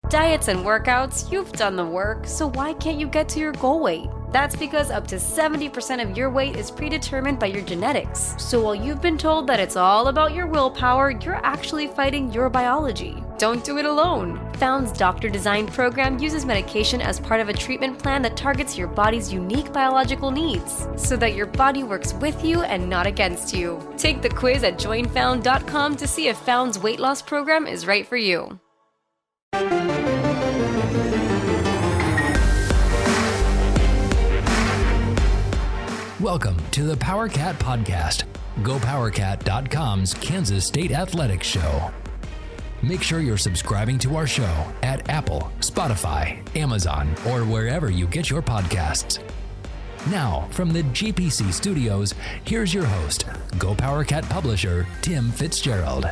Diets and workouts, you've done the work, so why can't you get to your goal weight? That's because up to 70% of your weight is predetermined by your genetics. So while you've been told that it's all about your willpower, you're actually fighting your biology. Don't do it alone. Found's Doctor Design program uses medication as part of a treatment plan that targets your body's unique biological needs, so that your body works with you and not against you. Take the quiz at joinfound.com to see if Found's weight loss program is right for you. Welcome to the PowerCat Podcast, GoPowerCat.com's Kansas State Athletics Show. Make sure you're subscribing to our show at Apple, Spotify, Amazon, or wherever you get your podcasts. Now, from the GPC studios, here's your host, GoPowerCat publisher, Tim Fitzgerald.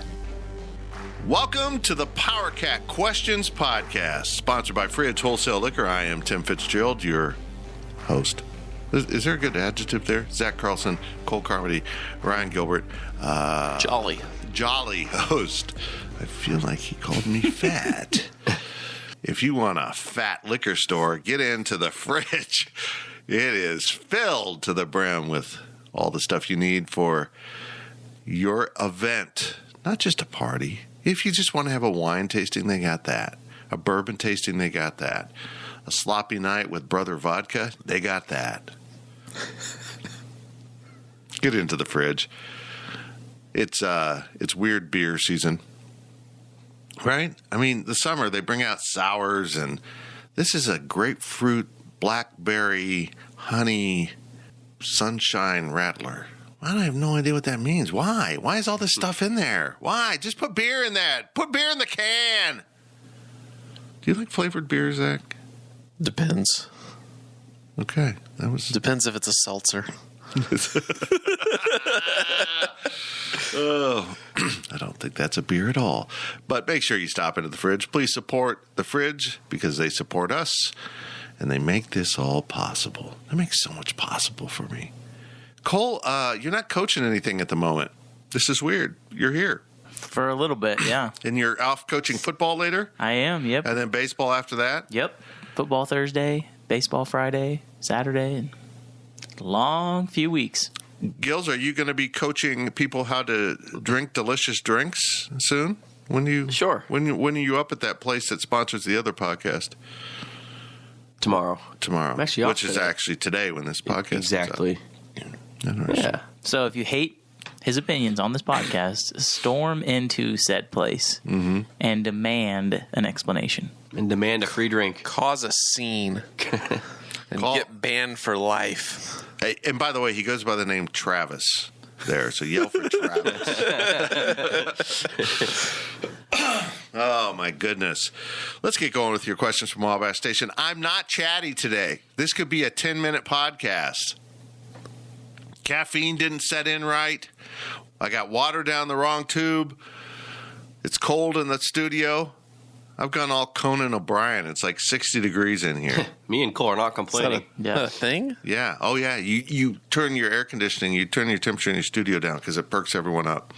Welcome to the PowerCat Questions Podcast, sponsored by Fridge Wholesale Liquor. I am Tim Fitzgerald, your host. Is there a good adjective there? Zach Carlson, Cole Carmody, Ryan Gilbert. Jolly host. I feel like he called me fat. If you want a fat liquor store, get into the fridge. It is filled to the brim with all the stuff you need for your event. Not just a party. If you just want to have a wine tasting, they got that. A bourbon tasting, they got that. A sloppy night with Brother Vodka, they got that. Get into the fridge. It's weird beer season, right? I mean, the summer they bring out sours, and this is a grapefruit, blackberry, honey, sunshine rattler. I have no idea what that means. Why? Why is all this stuff in there? Why? Just put beer in that. Put beer in the can. Do you like flavored beer, Zach? Depends. Okay. Depends if it's a seltzer. Oh, I don't think that's a beer at all. But make sure you stop into the fridge. Please support the fridge because they support us and they make this all possible. They make so much possible for me. Cole, you're not coaching anything at the moment. This is weird. You're here. For a little bit, yeah. And you're off coaching football later? I am, yep. And then baseball after that? Yep. Football Thursday, baseball Friday, Saturday, and a long few weeks. Gills, are you going to be coaching people how to drink delicious drinks soon? Sure. When are you up at that place that sponsors the other podcast? Tomorrow. I'm actually off which is today. actually today when this podcast Exactly. is up. Yeah. So if you hate his opinions on this podcast, storm into said place and demand an explanation. And demand a free drink. Cause a scene and get banned for life. Hey, and by the way, he goes by the name Travis there, so yell for Travis. Oh, my goodness. Let's get going with your questions from Wabash Station. I'm not chatty today. This could be a 10-minute podcast. Caffeine didn't set in right. I got water down the wrong tube. It's cold in the studio. I've gone all Conan O'Brien. It's like 60 degrees in here. Me and Cole are not complaining. A thing? Yeah. Oh, yeah. You turn your air conditioning, you turn your temperature in your studio down because it perks everyone up.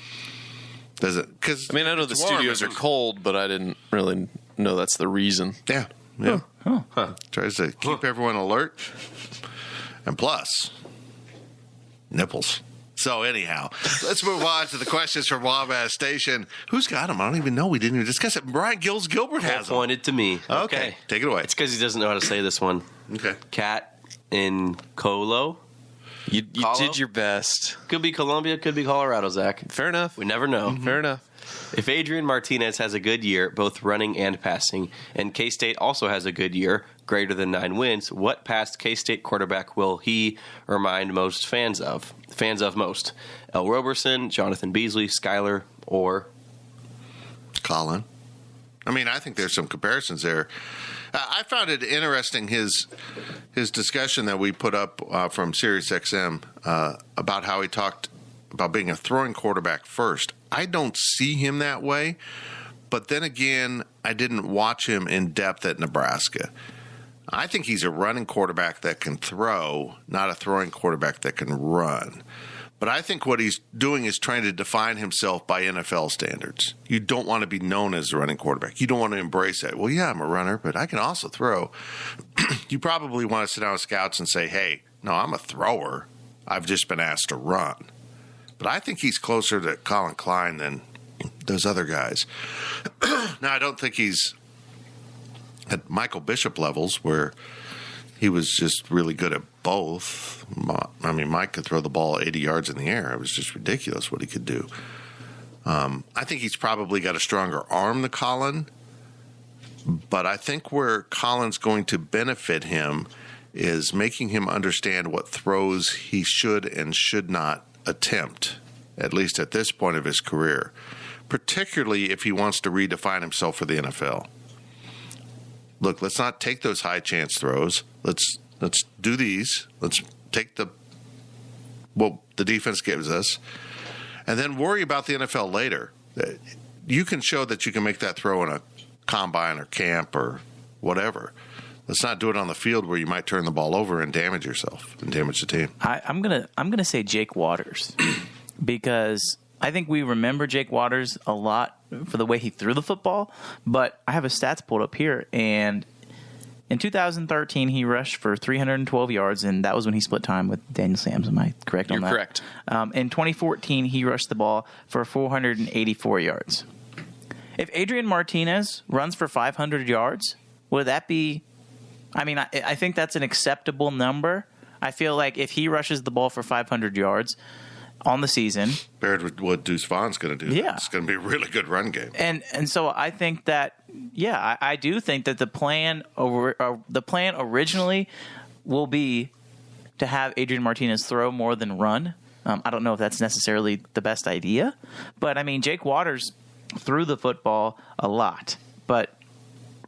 Does it? Cause I mean, I know the studios are cold, but I didn't really know that's the reason. Yeah. Tries to keep everyone alert. And plus, nipples. So anyhow, let's move on to the questions from Wabash Station. Who's got them? I don't even know. We didn't even discuss it. Brian Gilbert has them. Pointed to me. Okay. Take it away. It's because he doesn't know how to say this one. Okay. Cat in Colo. You Colo? did your best. Could be Columbia, could be Colorado, Zach. Fair enough. We never know. Fair enough. If Adrian Martinez has a good year, both running and passing, and K-State also has a good year, greater than 9 wins, what past K-State quarterback will he remind most fans of? Most. El Roberson, Jonathan Beasley, Skyler, or Colin. I mean, I think there's some comparisons there. I found it interesting, his discussion that we put up from SiriusXM about how he talked about being a throwing quarterback first. I don't see him that way, but then again, I didn't watch him in depth at Nebraska. I think he's a running quarterback that can throw, not a throwing quarterback that can run. But I think what he's doing is trying to define himself by NFL standards. You don't want to be known as a running quarterback. You don't want to embrace that. Well, yeah, I'm a runner, but I can also throw. You probably want to sit down with scouts and say, hey, no, I'm a thrower. I've just been asked to run. But I think he's closer to Colin Klein than those other guys. Now, I don't think he's at Michael Bishop levels where he was just really good at both. I mean, Mike could throw the ball 80 yards in the air. It was just ridiculous what he could do. I think he's probably got a stronger arm than Colin, but I think where Colin's going to benefit him is making him understand what throws he should and should not attempt, at least at this point of his career, particularly if he wants to redefine himself for the NFL. Look, let's not take those high chance throws. Let's do these. Let's take what the defense gives us, and then worry about the NFL later. You can show that you can make that throw in a combine or camp or whatever. Let's not do it on the field where you might turn the ball over and damage yourself and damage the team. I'm gonna say Jake Waters because I think we remember Jake Waters a lot for the way he threw the football, but I have his stats pulled up here, and in 2013 he rushed for 312 yards, and that was when he split time with Daniel Sams. Am I correct on that? You're correct. In 2014 he rushed the ball for 484 yards. If Adrian Martinez runs for 500 yards, would that be... I mean, I think that's an acceptable number. I feel like if he rushes the ball for 500 yards on the season, compared with what Deuce Vaughn's going to do, yeah, it's going to be a really good run game. And so I think that, yeah, I do think that the plan originally will be to have Adrian Martinez throw more than run. I don't know if that's necessarily the best idea, but I mean, Jake Waters threw the football a lot, but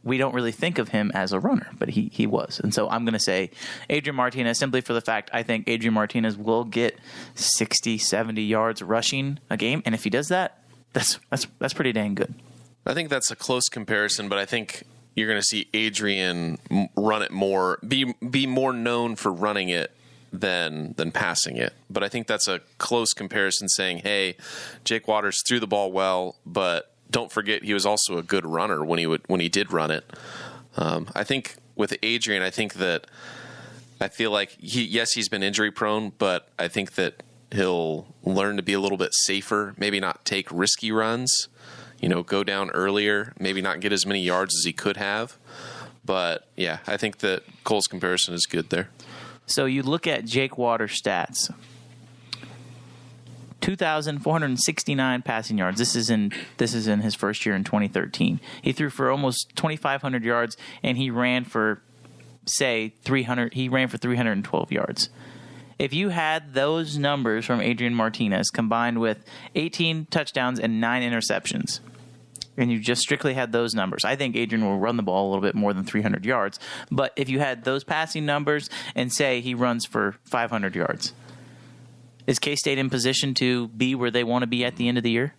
we don't really think of him as a runner, but he was. And so I'm going to say Adrian Martinez, simply for the fact I think Adrian Martinez will get 60, 70 yards rushing a game. And if he does that, that's pretty dang good. I think that's a close comparison, but I think you're going to see Adrian run it more, be more known for running it than passing it. But I think that's a close comparison, saying, hey, Jake Waters threw the ball well, but don't forget he was also a good runner when he did run it. I think with Adrian, I feel like he's been injury prone, but I think that he'll learn to be a little bit safer, maybe not take risky runs, go down earlier, maybe not get as many yards as he could have. But yeah, I think that Cole's comparison is good there. So you look at Jake Waters' stats. 2,469 passing yards. This is in his first year in 2013. He threw for almost 2,500 yards, and he ran for 300. He ran for 312 yards. If you had those numbers from Adrian Martinez combined with 18 touchdowns and 9 interceptions, and you just strictly had those numbers, I think Adrian will run the ball a little bit more than 300 yards. But if you had those passing numbers and say he runs for 500 yards, is K-State in position to be where they want to be at the end of the year?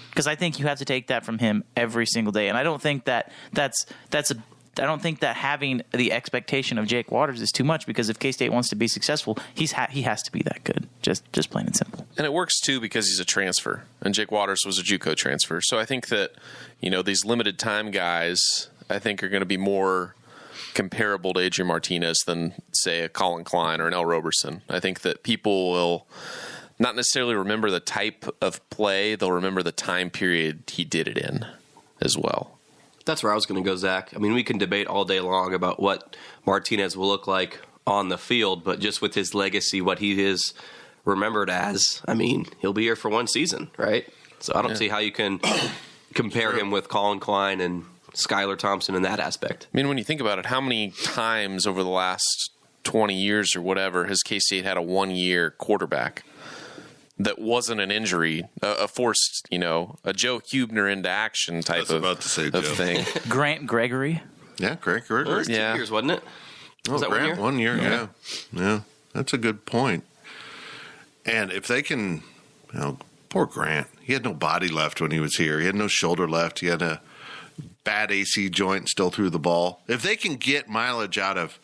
Because I think you have to take that from him every single day, and I don't think that I don't think that having the expectation of Jake Waters is too much, because if K-State wants to be successful, he has to be that good, just plain and simple. And it works too because he's a transfer, and Jake Waters was a JUCO transfer. So I think that these limited time guys, I think, are going to be more comparable to Adrian Martinez than, say, a Colin Klein or an L. Roberson. I think that people will not necessarily remember the type of play, they'll remember the time period he did it in as well. That's where I was going to go, Zach. I mean, we can debate all day long about what Martinez will look like on the field, but just with his legacy, what he is remembered as, I mean, he'll be here for one season, right? So I don't see how you can compare him with Colin Klein and Skylar Thompson in that aspect. I mean, when you think about it, how many times over the last 20 years or whatever has K-State had a one-year quarterback that wasn't an injury, a forced, a Joe Huebner into action type of thing? Grant Gregory? Yeah, Grant Gregory. Well, it was 2 years, wasn't it? Was that Grant, 1 year? Yeah. That's a good point. And if they can, poor Grant, he had no body left when he was here. He had no shoulder left. He had a bad AC joint, still threw the ball. If they can get mileage out of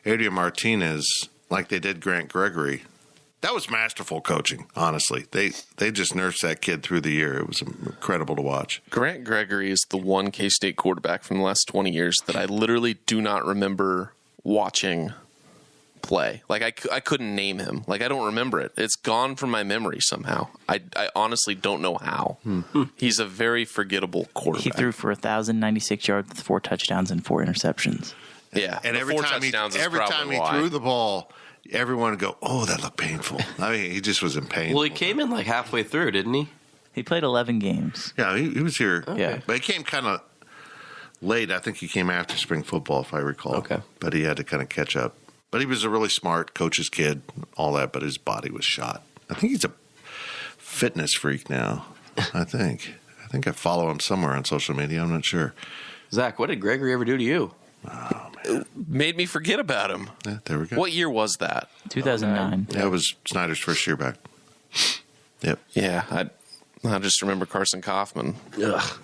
Adrian Martinez like they did Grant Gregory, That was masterful coaching, honestly. They just nursed that kid through the year. It was incredible to watch. Grant Gregory is the one K-State quarterback from the last 20 years that I literally do not remember watching play. Like, I couldn't name him. Like, I don't remember it. It's gone from my memory somehow. I honestly don't know how. He's a very forgettable quarterback. He threw for 1,096 yards with 4 touchdowns and 4 interceptions. Yeah. And the every 4 time touchdowns is he probably why. threw the ball, everyone would go, "Oh, that looked painful." I mean, he just was in pain. Well, he came in like halfway through, didn't he? He played 11 games. Yeah, he was here. Yeah. But he came kind of late. I think he came after spring football, if I recall. Okay. But he had to kind of catch up. But he was a really smart coach's kid, all that, but his body was shot. I think he's a fitness freak now, I think. I follow him somewhere on social media. I'm not sure. Zach, what did Gregory ever do to you? Made me forget about him. Yeah, there we go. What year was that? 2009. Yeah, it was Snyder's first year back. Yep. Yeah, I just remember Carson Kaufman. Ugh.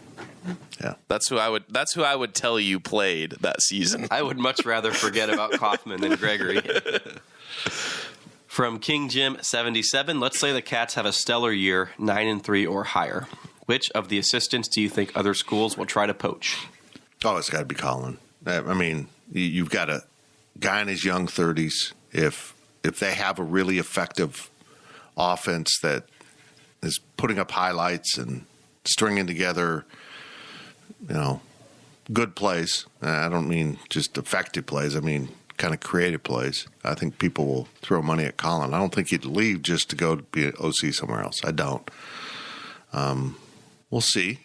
Yeah. That's who I would tell you played that season. I would much rather forget about Kaufman than Gregory. From King Jim 77, let's say the Cats have a stellar year, 9-3 or higher. Which of the assistants do you think other schools will try to poach? Oh, it's got to be Colin. I mean, you've got a guy in his young 30s. If they have a really effective offense that is putting up highlights and stringing together, good plays. I don't mean just effective plays. I mean kind of creative plays. I think people will throw money at Colin. I don't think he'd leave just to go be an OC somewhere else. I don't. We'll see.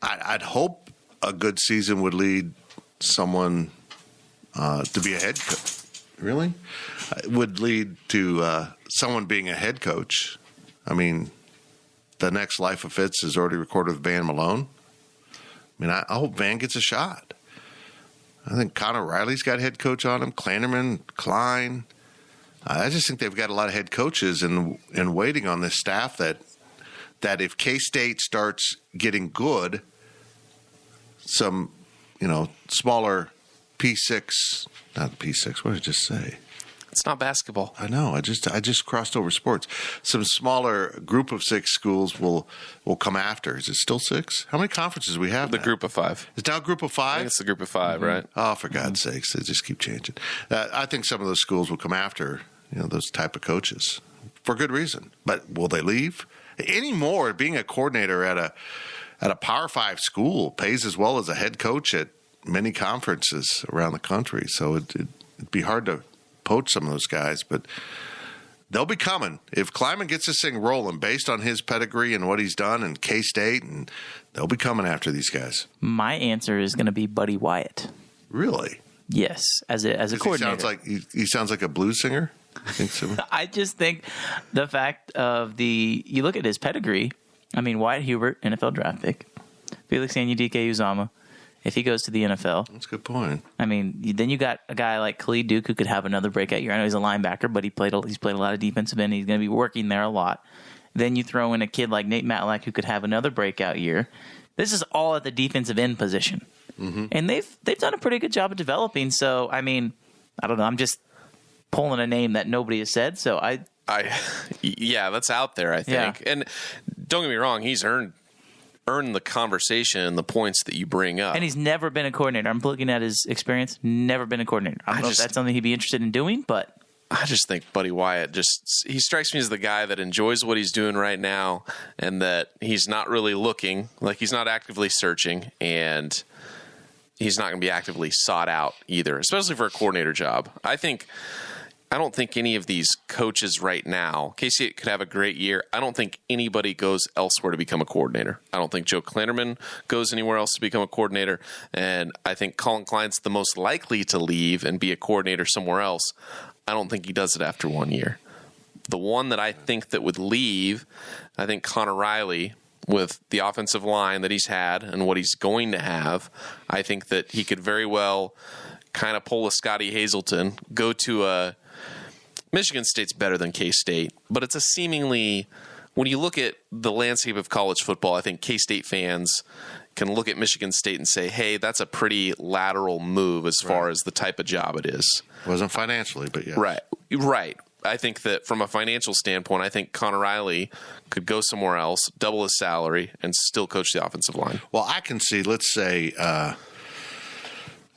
I'd hope a good season would lead someone to be a head coach. Really? It would lead to someone being a head coach. I mean, the next Life of Fitz is already recorded with Van Malone. I mean, I hope Van gets a shot. I think Connor Riley's got head coach on him. Klanderman, Klein. I just think they've got a lot of head coaches and waiting on this staff that if K-State starts getting good, some, smaller P6, not P6, what did I just say? It's not basketball. I know. I just crossed over sports. Some smaller group of 6 schools will come after. Is it still 6? How many conferences do we have The now? group of 5. It's now a group of 5? I think it's the group of 5, right? Oh, for God's sakes, they just keep changing. I think some of those schools will come after those type of coaches for good reason. But will they leave? Anymore, being a coordinator at a Power 5 school pays as well as a head coach at many conferences around the country. So it'd be hard to poach some of those guys, but they'll be coming. If Kleiman gets this thing rolling based on his pedigree and what he's done in K-State, and they'll be coming after these guys. My answer is going to be Buddy Wyatt. Really? Yes, as a coordinator. He sounds like a blues singer. I think so. I just think the fact of you look at his pedigree. I mean, Wyatt Hubert, NFL draft pick. Felix Anudike-Uzomah, if he goes to the NFL. That's a good point. I mean, then you got a guy like Khalid Duke who could have another breakout year. I know he's a linebacker, but he's played a lot of defensive end. He's going to be working there a lot. Then you throw in a kid like Nate Matlack who could have another breakout year. This is all at the defensive end position. Mm-hmm. And they've done a pretty good job of developing. So, I mean, I don't know. I'm just pulling a name that nobody has said. So yeah, that's out there, I think. Yeah. And don't get me wrong, he's earned the conversation and the points that you bring up. And he's never been a coordinator. I'm looking at his experience. Never been a coordinator. I don't know if that's something he'd be interested in doing, but I just think Buddy Wyatt he strikes me as the guy that enjoys what he's doing right now, and that he's not really looking, like he's not actively searching, and he's not going to be actively sought out either, especially for a coordinator job. I don't think any of these coaches right now, K-State could have a great year. I don't think anybody goes elsewhere to become a coordinator. I don't think Joe Klanderman goes anywhere else to become a coordinator. And I think Colin Klein's the most likely to leave and be a coordinator somewhere else. I don't think he does it after 1 year. The one that I think that would leave, I think Connor Riley, with the offensive line that he's had and what he's going to have, I think that he could very well kind of pull a Scotty Hazelton, go to a Michigan State's better than K-State, but it's a seemingly, when you look at the landscape of college football, I think K-State fans, can look at Michigan State and say, hey, that's a pretty lateral move as far as the type of job it is. Wasn't financially, but yeah. Right. I think that from a financial standpoint, I think Connor Riley could go somewhere else, double his salary, and still coach the offensive line. Well, I can see, let's say, I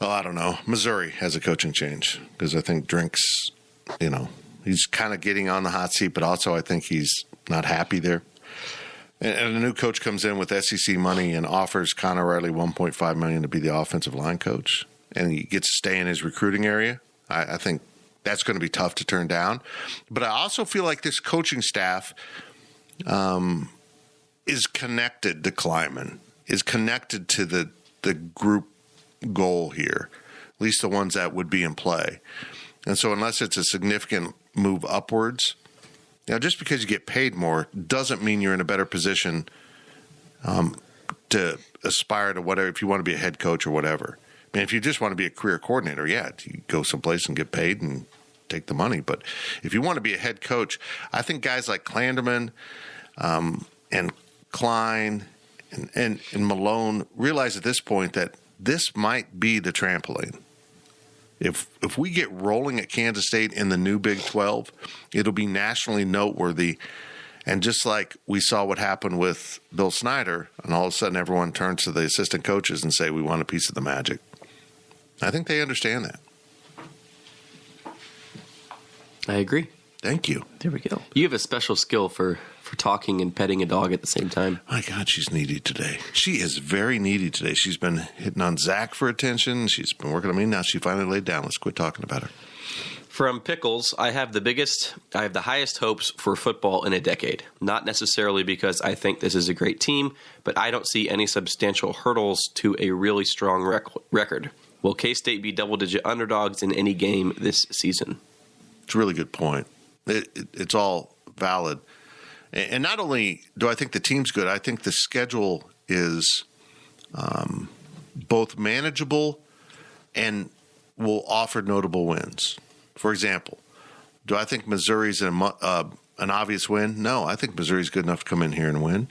don't know, Missouri has a coaching change because I think Drink's, he's kind of getting on the hot seat, but also I think he's not happy there. And a new coach comes in with SEC money and offers Connor Riley $1.5 million to be the offensive line coach, and he gets to stay in his recruiting area. I think that's going to be tough to turn down. But I also feel like this coaching staff is connected to Kleiman, is connected to the group goal here, at least the ones that would be in play. And so unless it's a significant move upwards, just because you get paid more doesn't mean you're in a better position to aspire to whatever, if you want to be a head coach or whatever. I mean, if you just want to be a career coordinator, you go someplace and get paid and take the money. But if you want to be a head coach, I think guys like Klanderman and Klein and Malone realize at this point that this might be the trampoline. If we get rolling at Kansas State in the new Big 12, it'll be nationally noteworthy. And just like we saw what happened with Bill Snyder, and all of a sudden everyone turns to the assistant coaches and say, we want a piece of the magic. I think they understand that. I agree. Thank you. There we go. You have a special skill for talking and petting a dog at the same time. My God, she's needy today. She is very needy today. She's been hitting on Zach for attention. She's been working on me. Now she finally laid down. Let's quit talking about her. From Pickles, I have the highest hopes for football in a decade. Not necessarily because I think this is a great team, but I don't see any substantial hurdles to a really strong record. Will K-State be double-digit underdogs in any game this season? It's a really good point. It's all valid. And not only do I think the team's good, I think the schedule is both manageable and will offer notable wins. For example, do I think Missouri's an obvious win? No, I think Missouri's good enough to come in here and win.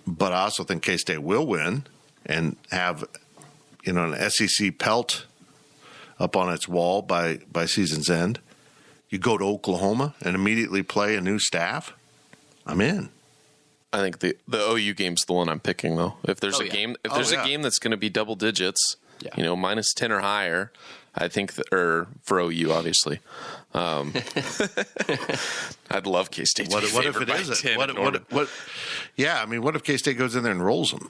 But I also think K-State will win and have an SEC pelt up on its wall by season's end. You go to Oklahoma and immediately play a new staff. I'm in. I think the OU game's the one I'm picking, though. If there's a game that's going to be double digits, minus 10 or higher, I think or for OU, obviously. I'd love K-State. What if it isn't? What if K-State goes in there and rolls them?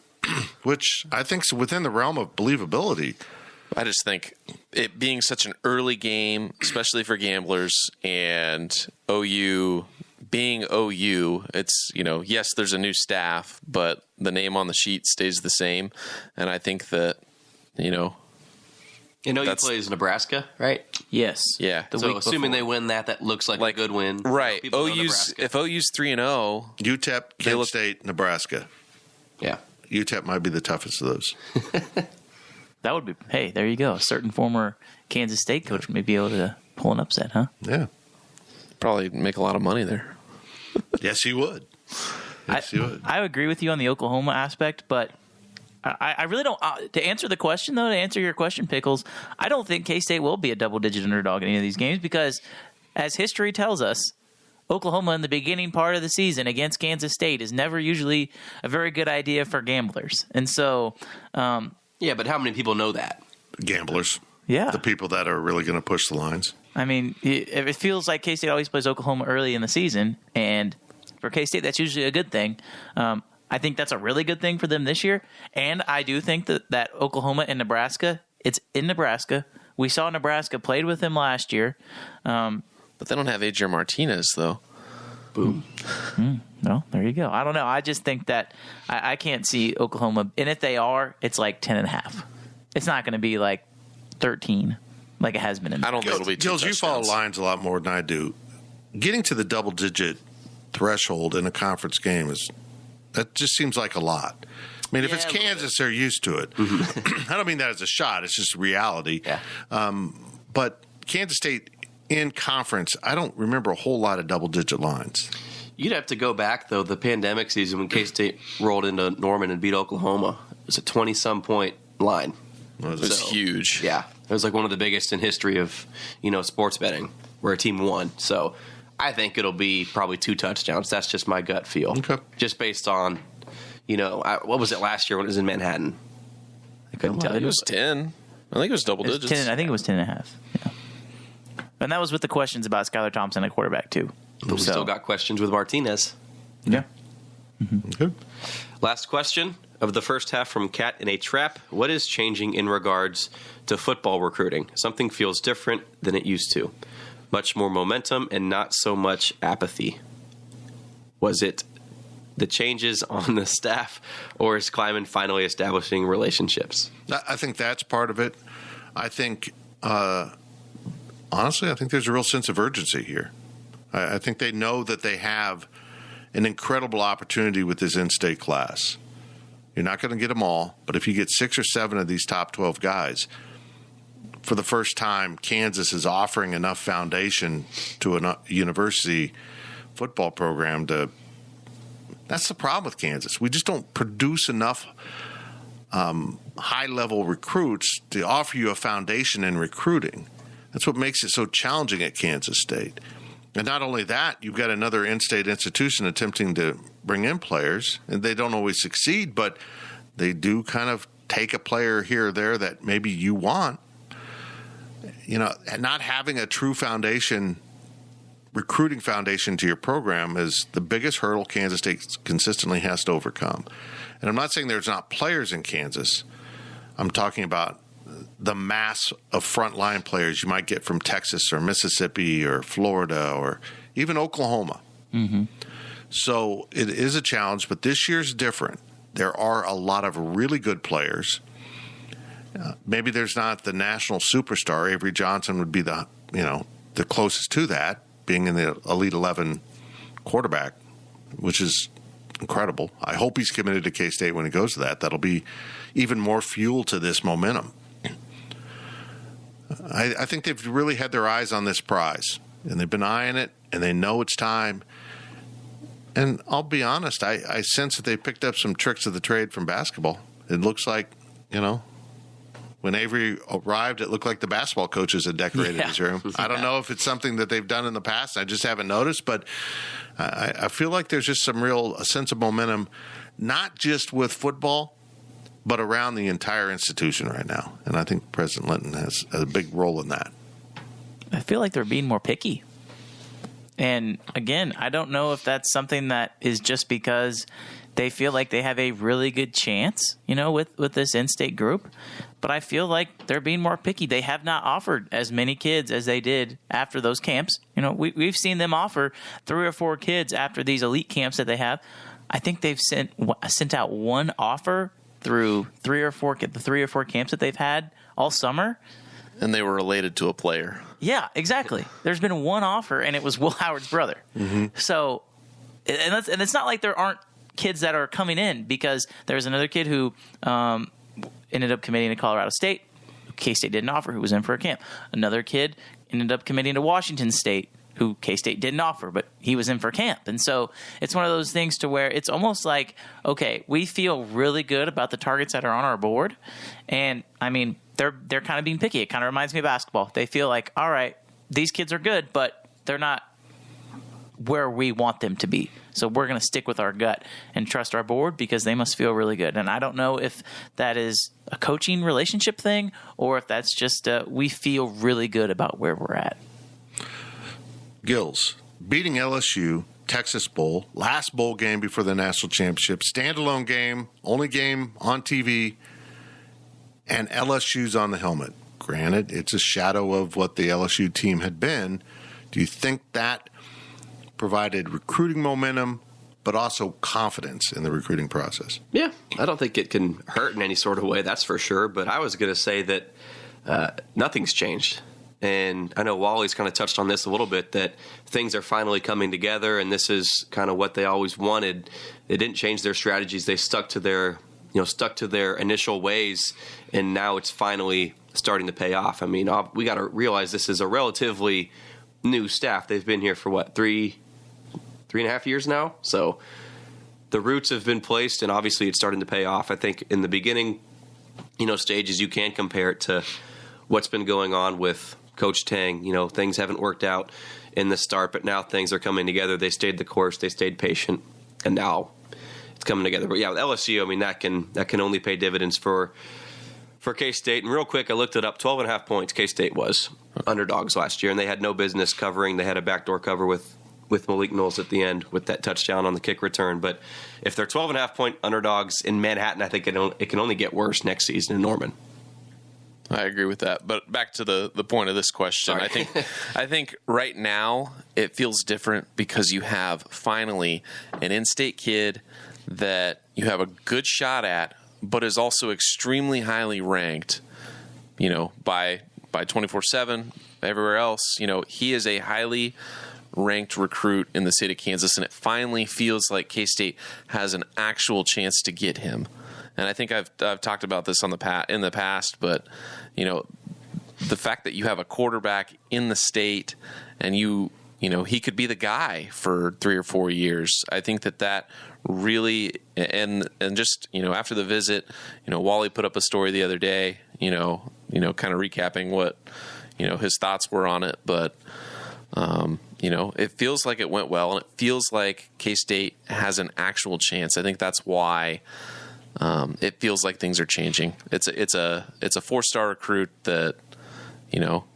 Which I think is within the realm of believability. I just think it being such an early game, especially for gamblers, and OU being OU, it's, yes, there's a new staff, but the name on the sheet stays the same. And I think that, OU plays Nebraska, right? Yes. Yeah. So assuming they win that looks like a good win. Right. If OU's 3-0. UTEP, Kent State, Nebraska. Yeah. UTEP might be the toughest of those. That would be, hey, there you go. A certain former Kansas State coach may be able to pull an upset, huh? Yeah. Probably make a lot of money there. Yes, he would. I agree with you on the Oklahoma aspect, but I really don't. To answer your question, Pickles, I don't think K-State will be a double-digit underdog in any of these games because, as history tells us, Oklahoma in the beginning part of the season against Kansas State is never usually a very good idea for gamblers. And so... yeah, but how many people know that? Gamblers. Yeah. The people that are really going to push the lines. I mean, it feels like K-State always plays Oklahoma early in the season, and for K-State, that's usually a good thing. I think that's a really good thing for them this year, and I do think that Oklahoma and Nebraska, it's in Nebraska. We saw Nebraska played with them last year. But they don't have Adrian Martinez, though. Boom. Well, there you go. I don't know. I just think that I can't see Oklahoma, and if they are, it's like 10.5. It's not going to be like 13 like it has been in the I don't think it'll be two Gills, you follow lines a lot more than I do. Getting to the double-digit threshold in a conference game that just seems like a lot. I mean, if it's Kansas, they're used to it. I don't mean that as a shot. It's just reality. Yeah. But Kansas State in conference, I don't remember a whole lot of double-digit lines. You'd have to go back, though, the pandemic season when K-State rolled into Norman and beat Oklahoma. was a 20-some point line. It was huge. Yeah, it was like one of the biggest in history of sports betting where a team won. So I think it'll be probably 2 touchdowns. That's just my gut feel. Okay. Just based on, what was it last year when it was in Manhattan? I couldn't tell you. It was 10. I think it was double digits. 10, I think it was 10.5. Yeah. And that was with the questions about Skylar Thompson at quarterback, too. But we still got questions with Martinez. Yeah. Good. Last question of the first half from Cat in a Trap. What is changing in regards to football recruiting? Something feels different than it used to. Much more momentum and not so much apathy. Was it the changes on the staff, or is Kleiman finally establishing relationships? I think that's part of it. I think, honestly, I think there's a real sense of urgency here. I think they know that they have an incredible opportunity with this in-state class. You're not going to get them all, but if you get 6 or 7 of these top 12 guys, for the first time, Kansas is offering enough foundation to a university football program to. That's the problem with Kansas. We just don't produce enough high-level recruits to offer you a foundation in recruiting. That's what makes it so challenging at Kansas State. And not only that, you've got another in-state institution attempting to bring in players, and they don't always succeed, but they do kind of take a player here or there that maybe you want. And not having a true foundation, recruiting foundation to your program is the biggest hurdle Kansas State consistently has to overcome. And I'm not saying there's not players in Kansas. I'm talking about the mass of frontline players you might get from Texas or Mississippi or Florida or even Oklahoma. Mm-hmm. So it is a challenge, but this year's different. There are a lot of really good players. Maybe there's not the national superstar. Avery Johnson would be the closest to that, being in the Elite 11 quarterback, which is incredible. I hope he's committed to K-State when he goes to that. That'll be even more fuel to this momentum. I think they've really had their eyes on this prize, and they've been eyeing it, and they know it's time. And I'll be honest, I sense that they picked up some tricks of the trade from basketball. It looks like, when Avery arrived, it looked like the basketball coaches had decorated his room. I don't know if it's something that they've done in the past. I just haven't noticed, but I feel like there's just a sense of momentum, not just with football, but around the entire institution right now. And I think President Linton has a big role in that. I feel like they're being more picky. And again, I don't know if that's something that is just because they feel like they have a really good chance, with this in-state group. But I feel like they're being more picky. They have not offered as many kids as they did after those camps. We've seen them offer 3 or 4 kids after these elite camps that they have. I think they've sent out one offer through the 3 or 4 camps that they've had all summer. And they were related to a player. Yeah, exactly. There's been one offer, and it was Will Howard's brother. Mm-hmm. So, and it's not like there aren't kids that are coming in, because there's another kid who ended up committing to Colorado State, K-State didn't offer, who was in for a camp. Another kid ended up committing to Washington State, who K-State didn't offer, but he was in for camp. And so it's one of those things to where it's almost like, okay, we feel really good about the targets that are on our board. And, I mean, they're kind of being picky. It kind of reminds me of basketball. They feel like, all right, these kids are good, but they're not where we want them to be. So we're going to stick with our gut and trust our board because they must feel really good. And I don't know if that is a coaching relationship thing or if that's just we feel really good about where we're at. Gills, beating LSU, Texas Bowl, last bowl game before the national championship, standalone game, only game on TV, and LSU's on the helmet. Granted, it's a shadow of what the LSU team had been. Do you think that provided recruiting momentum, but also confidence in the recruiting process? Yeah, I don't think it can hurt in any sort of way, that's for sure. But I was going to say that nothing's changed. And I know Wally's kind of touched on this a little bit, that things are finally coming together, and this is kind of what they always wanted. They didn't change their strategies. They stuck to their initial ways, and now it's finally starting to pay off. I mean, we got to realize this is a relatively new staff. They've been here for, 3.5 years now? So the roots have been placed, and obviously it's starting to pay off. I think in the beginning, stages, you can compare it to what's been going on with Coach Tang. Things haven't worked out in the start, but now things are coming together. They stayed the course, they stayed patient, and now it's coming together. But yeah, with LSU, I mean, that can only pay dividends for K-State. And real quick, I looked it up. 12.5 points K-State was underdogs last year, and they had no business covering. They had a backdoor cover with Malik Knowles at the end with that touchdown on the kick return. But if they're 12.5 point underdogs in Manhattan, I think it can only get worse next season in Norman. I agree with that. But back to the point of this question, Sorry. I think right now it feels different because you have finally an in-state kid that you have a good shot at, but is also extremely highly ranked, by 24/7, everywhere else. He is a highly ranked recruit in the state of Kansas, and it finally feels like K-State has an actual chance to get him. And I think I've talked about this in the past, but the fact that you have a quarterback in the state and he could be the guy for 3 or 4 years. I think that really and just after the visit, Wally put up a story the other day, kind of recapping what his thoughts were on it, but it feels like it went well, and it feels like K-State has an actual chance. I think that's why it feels like things are changing. It's a 4-star recruit that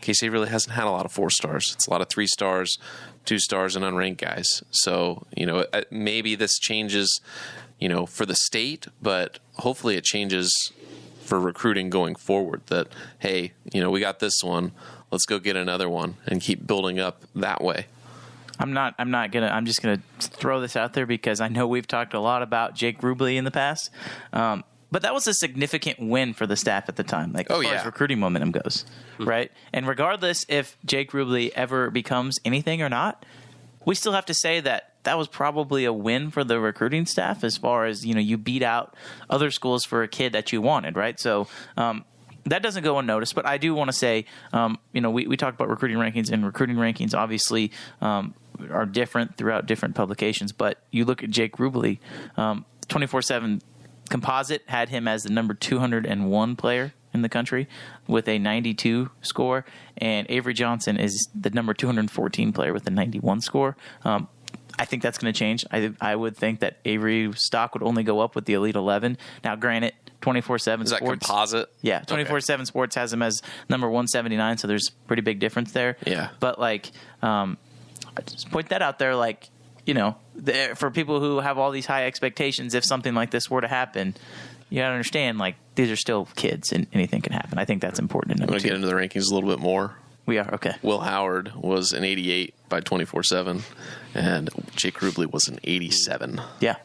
K-State really hasn't had a lot of 4 stars. It's a lot of 3 stars, 2 stars, and unranked guys. So maybe this changes for the state, but hopefully it changes for recruiting going forward. That hey, we got this one. Let's go get another one and keep building up that way. I'm just gonna throw this out there because I know we've talked a lot about Jake Rubley in the past, but that was a significant win for the staff at the time, as far as recruiting momentum goes, right? And regardless if Jake Rubley ever becomes anything or not, we still have to say that was probably a win for the recruiting staff as far as you beat out other schools for a kid that you wanted, right? So. That doesn't go unnoticed, but I do want to say, we talked about recruiting rankings, and recruiting rankings obviously are different throughout different publications. But you look at Jake Rubley, 24/7 Composite had him as the number 201 player in the country with a 92 score, and Avery Johnson is the number 214 player with a 91 score. I think that's going to change. I would think that Avery's stock would only go up with the Elite 11. Now, granted, 24/7 Is that Sports. Composite? Yeah, 24/7 Sports has him as number 179, so there's a pretty big difference there. Yeah. But, I just point that out there, for people who have all these high expectations, if something like this were to happen, you got to understand, these are still kids and anything can happen. I think that's important to know. I'm going to get into the rankings a little bit more. We are, okay. Will Howard was an 88 by 24/7, and Jake Rubley was an 87. Yeah,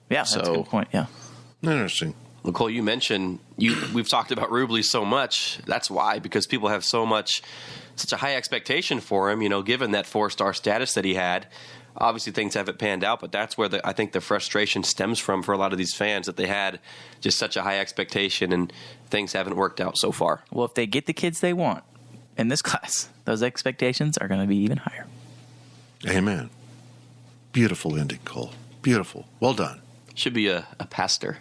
that's a good point, yeah. Interesting. Nicole, you mentioned we've talked about Rubley so much. That's why, because people have such a high expectation for him, given that 4-star status that he had. Obviously, things haven't panned out, but that's where I think the frustration stems from for a lot of these fans, that they had just such a high expectation and things haven't worked out so far. Well, if they get the kids they want in this class, those expectations are going to be even higher. Amen. Beautiful ending, Cole. Beautiful. Well done. Should be a pastor.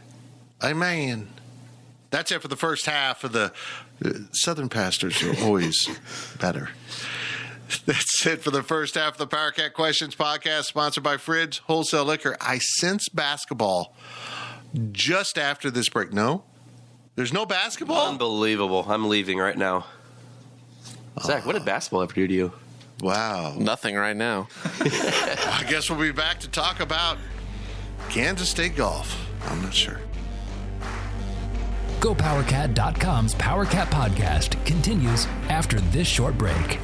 Amen. That's it for the first half of the Southern pastors are always better. That's it for the first half of the Power Cat Questions podcast, sponsored by Fridge Wholesale Liquor. I sense basketball just after this break. No? There's no basketball? Unbelievable. I'm leaving right now. Zach, what did basketball ever do to you? Wow. Nothing right now. I guess we'll be back to talk about Kansas State golf. I'm not sure. GoPowerCat.com's Power Cat podcast continues after this short break.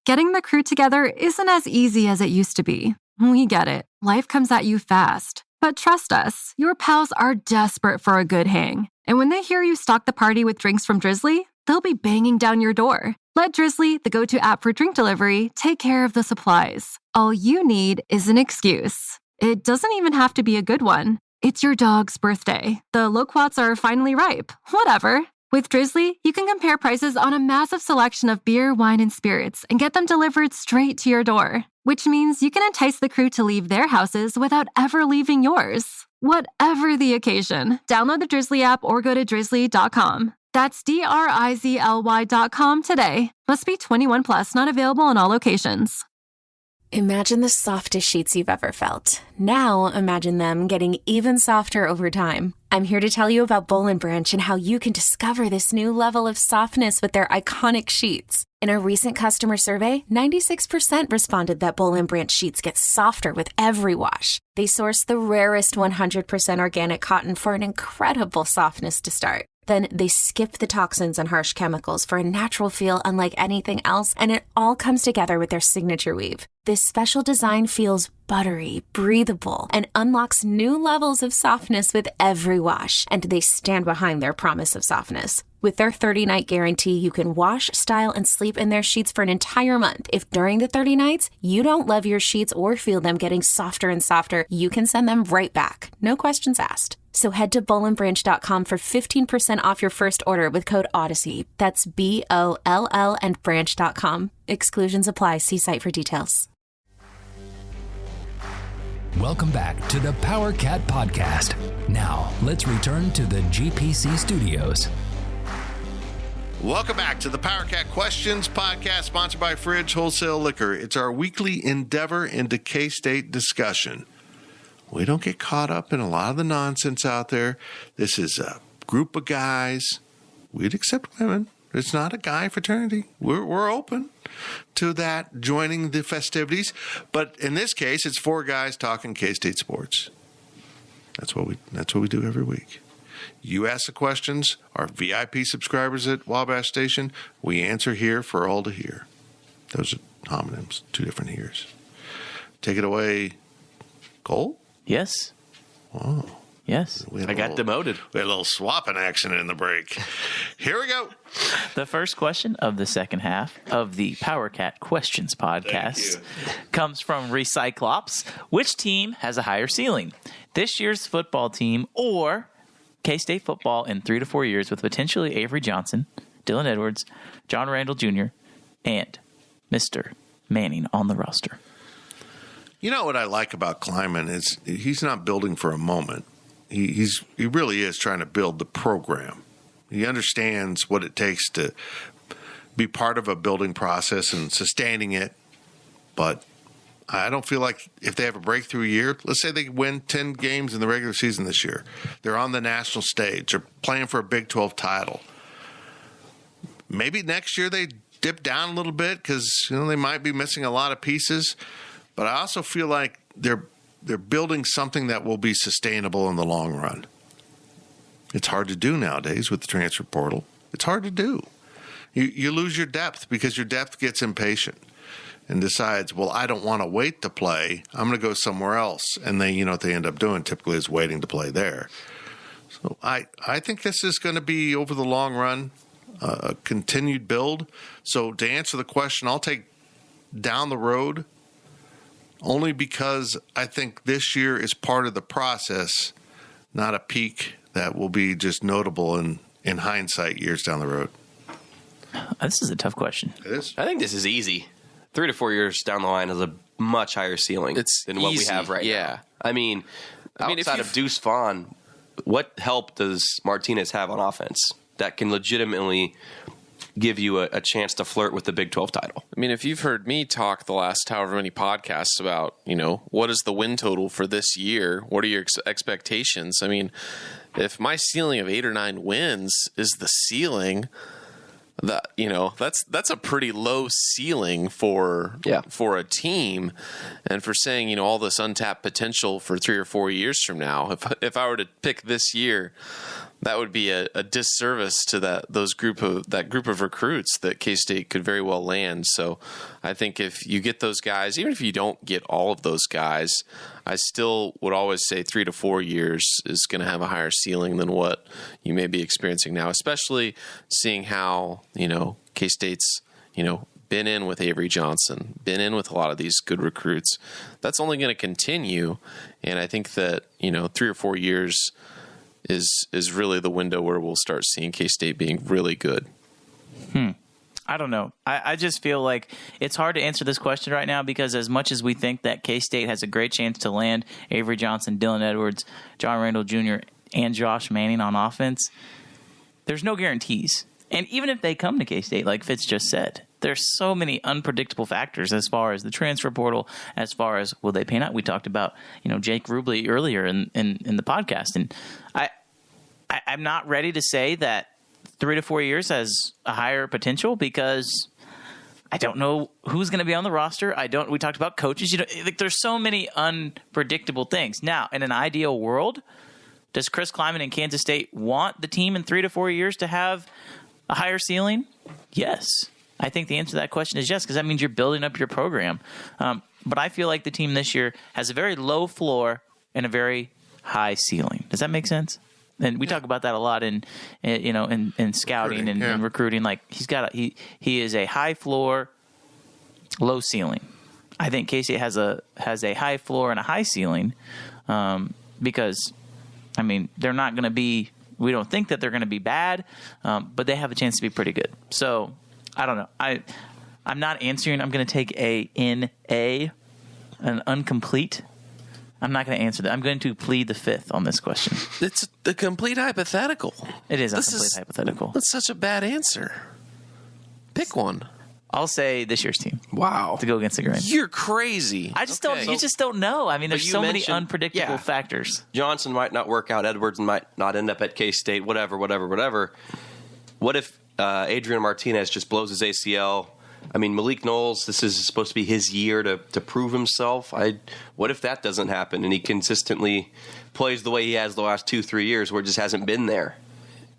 Getting the crew together isn't as easy as it used to be. We get it. Life comes at you fast. But trust us, your pals are desperate for a good hang. And when they hear you stock the party with drinks from Drizzly, they'll be banging down your door. Let Drizzly, the go-to app for drink delivery, take care of the supplies. All you need is an excuse. It doesn't even have to be a good one. It's your dog's birthday. The loquats are finally ripe. Whatever. With Drizzly, you can compare prices on a massive selection of beer, wine, and spirits and get them delivered straight to your door, which means you can entice the crew to leave their houses without ever leaving yours. Whatever the occasion, download the Drizzly app or go to drizzly.com. That's DRIZLY.com today. Must be 21 plus, not available in all locations. Imagine the softest sheets you've ever felt. Now imagine them getting even softer over time. I'm here to tell you about Boll & Branch and how you can discover this new level of softness with their iconic sheets. In a recent customer survey, 96% responded that Boll & Branch sheets get softer with every wash. They source the rarest 100% organic cotton for an incredible softness to start. Then they skip the toxins and harsh chemicals for a natural feel unlike anything else, and it all comes together with their signature weave. This special design feels buttery, breathable, and unlocks new levels of softness with every wash, and they stand behind their promise of softness. With their 30-night guarantee, you can wash, style, and sleep in their sheets for an entire month. If during the 30 nights you don't love your sheets or feel them getting softer and softer, you can send them right back. No questions asked. So head to bollandbranch.com for 15% off your first order with code Odyssey. That's BOLL and branch.com. Exclusions apply. See site for details. Welcome back to the Power Cat Podcast. Now, let's return to the GPC studios. Welcome back to the Power Cat Questions Podcast, sponsored by Fridge Wholesale Liquor. It's our weekly endeavor into K-State discussion. We don't get caught up in a lot of the nonsense out there. This is a group of guys. We'd accept women. It's not a guy fraternity. We're open to that, joining the festivities. But in this case, it's four guys talking K-State sports. That's what we do every week. You ask the questions, our VIP subscribers at Wabash Station, we answer here for all to hear. Those are homonyms, two different hears. Take it away, Cole? Yes. Wow. Yes. I got demoted. We had a little swapping action in the break. Here we go. The first question of the second half of the Power Cat Questions Podcast comes from Recyclops. Which team has a higher ceiling? This year's football team or K-State football in 3 to 4 years with potentially Avery Johnson, Dylan Edwards, John Randall Jr., and Mr. Manning on the roster? You know what I like about Kleiman is he's not building for a moment. He really is trying to build the program. He understands what it takes to be part of a building process and sustaining it. But I don't feel like if they have a breakthrough year, let's say they win 10 games in the regular season this year, they're on the national stage, they're playing for a Big 12 title. Maybe next year they dip down a little bit because they might be missing a lot of pieces. But I also feel like they're building something that will be sustainable in the long run. It's hard to do nowadays with the transfer portal. It's hard to do. You lose your depth because your depth gets impatient and decides, well, I don't want to wait to play. I'm going to go somewhere else. And then what they end up doing typically is waiting to play there. So I think this is going to be, over the long run, a continued build. So to answer the question, I'll take down the road, only because I think this year is part of the process, not a peak that will be just notable in hindsight years down the road. This is a tough question. It is. I think this is easy. 3 to 4 years down the line is a much higher ceiling than what we have right now. I mean, outside of Deuce Vaughn, what help does Martinez have on offense that can legitimately give you a chance to flirt with the Big 12 title? I mean, if you've heard me talk the last however many podcasts about, what is the win total for this year? What are your expectations? I mean, if my ceiling of 8 or 9 wins is the ceiling, that's a pretty low ceiling for a team, and for saying all this untapped potential for 3 or 4 years from now. If I were to pick this year, that would be a disservice to that group of recruits that K-State could very well land. So I think if you get those guys, even if you don't get all of those guys, I still would always say 3 to 4 years is going to have a higher ceiling than what you may be experiencing now, especially seeing how, K-State's, been in with Avery Johnson, been in with a lot of these good recruits. That's only going to continue. And I think that, 3 or 4 years is really the window where we'll start seeing K-State being really good. I don't know. I just feel like it's hard to answer this question right now because as much as we think that K-State has a great chance to land Avery Johnson, Dylan Edwards, John Randall Jr., and Josh Manning on offense, there's no guarantees. And even if they come to K-State, like Fitz just said, there's so many unpredictable factors as far as the transfer portal, as far as will they pan out. We talked about Jake Rubley earlier in the podcast, and I'm not ready to say that 3 to 4 years has a higher potential because I don't know who's going to be on the roster. We talked about coaches. There's so many unpredictable things. Now, in an ideal world, does Chris Klieman in Kansas State want the team in 3 to 4 years to have a higher ceiling? Yes. I think the answer to that question is yes, because that means you're building up your program. But I feel like the team this year has a very low floor and a very high ceiling. Does that make sense? And we talk about that a lot in scouting and recruiting. Like he is a high floor, low ceiling. I think K-State has a high floor and a high ceiling because, they're not going to be. We don't think that they're going to be bad, but they have a chance to be pretty good. So I don't know. I'm not answering. I'm going to take an incomplete. I'm not going to answer that. I'm going to plead the fifth on this question. It's the complete hypothetical. It is a complete hypothetical. That's such a bad answer. Pick one. I'll say this year's team. Wow. To go against the grain. You're crazy. I just don't. You just don't know. There's so many unpredictable factors. Johnson might not work out. Edwards might not end up at K-State. Whatever. What if Adrian Martinez just blows his ACL? Malik Knowles, this is supposed to be his year to prove himself. What if that doesn't happen and he consistently plays the way he has the last 2-3 years where it just hasn't been there?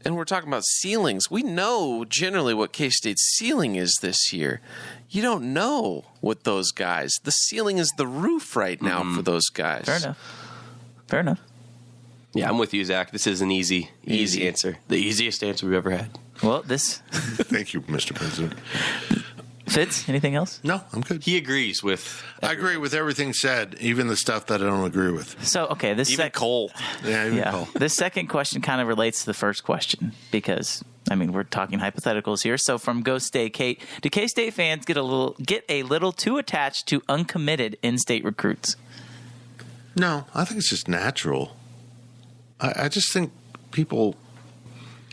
And we're talking about ceilings. We know generally what K-State's ceiling is this year. You don't know what those guys. The ceiling is the roof right now for those guys. Fair enough. Yeah, I'm with you, Zach. This is an easy answer. The easiest answer we've ever had. Well, this. Thank you, Mr. President. Fitz, anything else? No, I'm good. He agrees with. I agree with everything said, even the stuff that I don't agree with. So, okay, Cole. Yeah, Cole. This second question kind of relates to the first question because we're talking hypotheticals here. So, from Go State, Kate, do K-State fans get a little too attached to uncommitted in-state recruits? No, I think it's just natural. I just think people.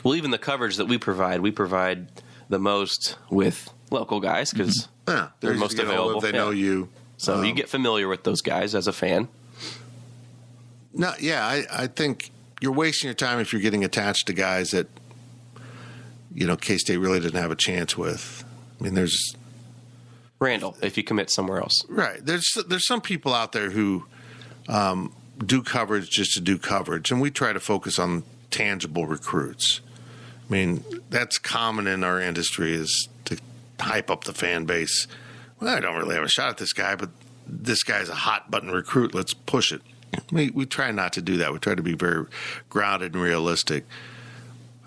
Well, even the coverage that we provide the most with local guys because they're most available. They know you. So you get familiar with those guys as a fan. No, yeah, I think you're wasting your time if you're getting attached to guys that, K-State really didn't have a chance with. There's Randall, if you commit somewhere else. Right. There's some people out there who do coverage just to do coverage, and we try to focus on tangible recruits. That's common in our industry is to hype up the fan base. Well, I don't really have a shot at this guy, but this guy's a hot button recruit. Let's push it. We try not to do that. We try to be very grounded and realistic.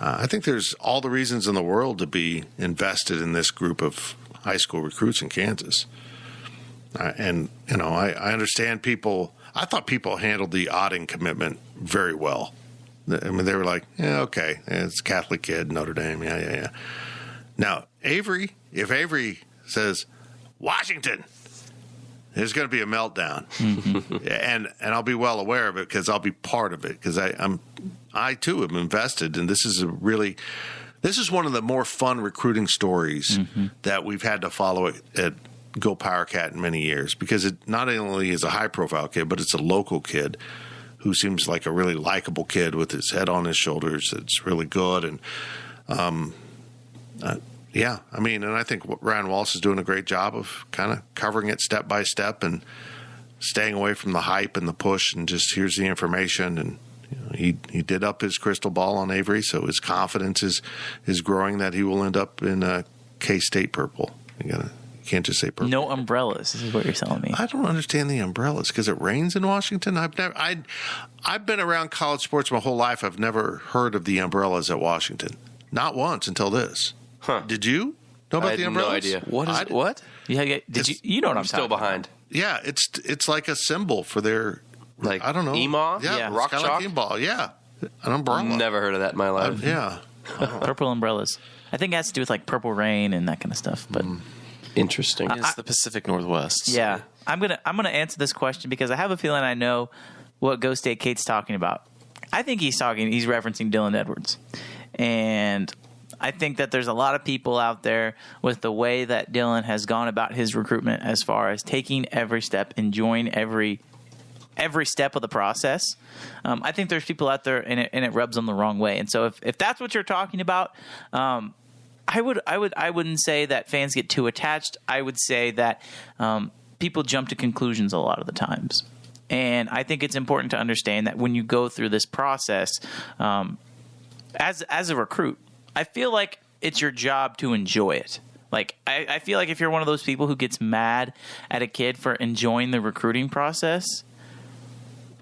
I think there's all the reasons in the world to be invested in this group of high school recruits in Kansas. I understand people. I thought people handled the Otting commitment very well. They were like, yeah, okay, it's a Catholic kid, Notre Dame, yeah. Now, if Avery says, Washington, there's going to be a meltdown. and I'll be well aware of it because I'll be part of it because I too am invested, and this is one of the more fun recruiting stories that we've had to follow at Go Power Cat in many years because it not only is a high-profile kid, but it's a local kid who seems like a really likable kid with his head on his shoulders. It's really good. And, and I think Ryan Wallace is doing a great job of kind of covering it step by step and staying away from the hype and the push and just here's the information. And he did up his crystal ball on Avery, so his confidence is growing that he will end up in K-State purple. You can't just say purple. No umbrellas. This is what you're telling me. I don't understand the umbrellas because it rains in Washington. I've been around college sports my whole life. I've never heard of the umbrellas at Washington. Not once until this. Huh. Did you know about the umbrellas? No idea. What is it? What? Yeah, you know what I'm still talking behind. Yeah, it's like a symbol for their like I don't know. EMAW? Yeah, Rock it's chalk? like EMAW. Yeah. an umbrella. Never heard of that in my life. Yeah. Purple umbrellas. I think it has to do with like purple rain and that kind of stuff. But Interesting. It's the Pacific Northwest. yeah, I'm gonna answer this question because I have a feeling I know what Go State Kate's talking about. I think he's referencing Dylan Edwards, and I think that there's a lot of people out there with the way that Dylan has gone about his recruitment, as far as taking every step, enjoying every step of the process. I think there's people out there and it rubs them the wrong way. And so if that's what you're talking about, I wouldn't say that fans get too attached. I would say that people jump to conclusions a lot of the times. And I think it's important to understand that when you go through this process, as a recruit, I feel like it's your job to enjoy it. Like, I feel like if you're one of those people who gets mad at a kid for enjoying the recruiting process,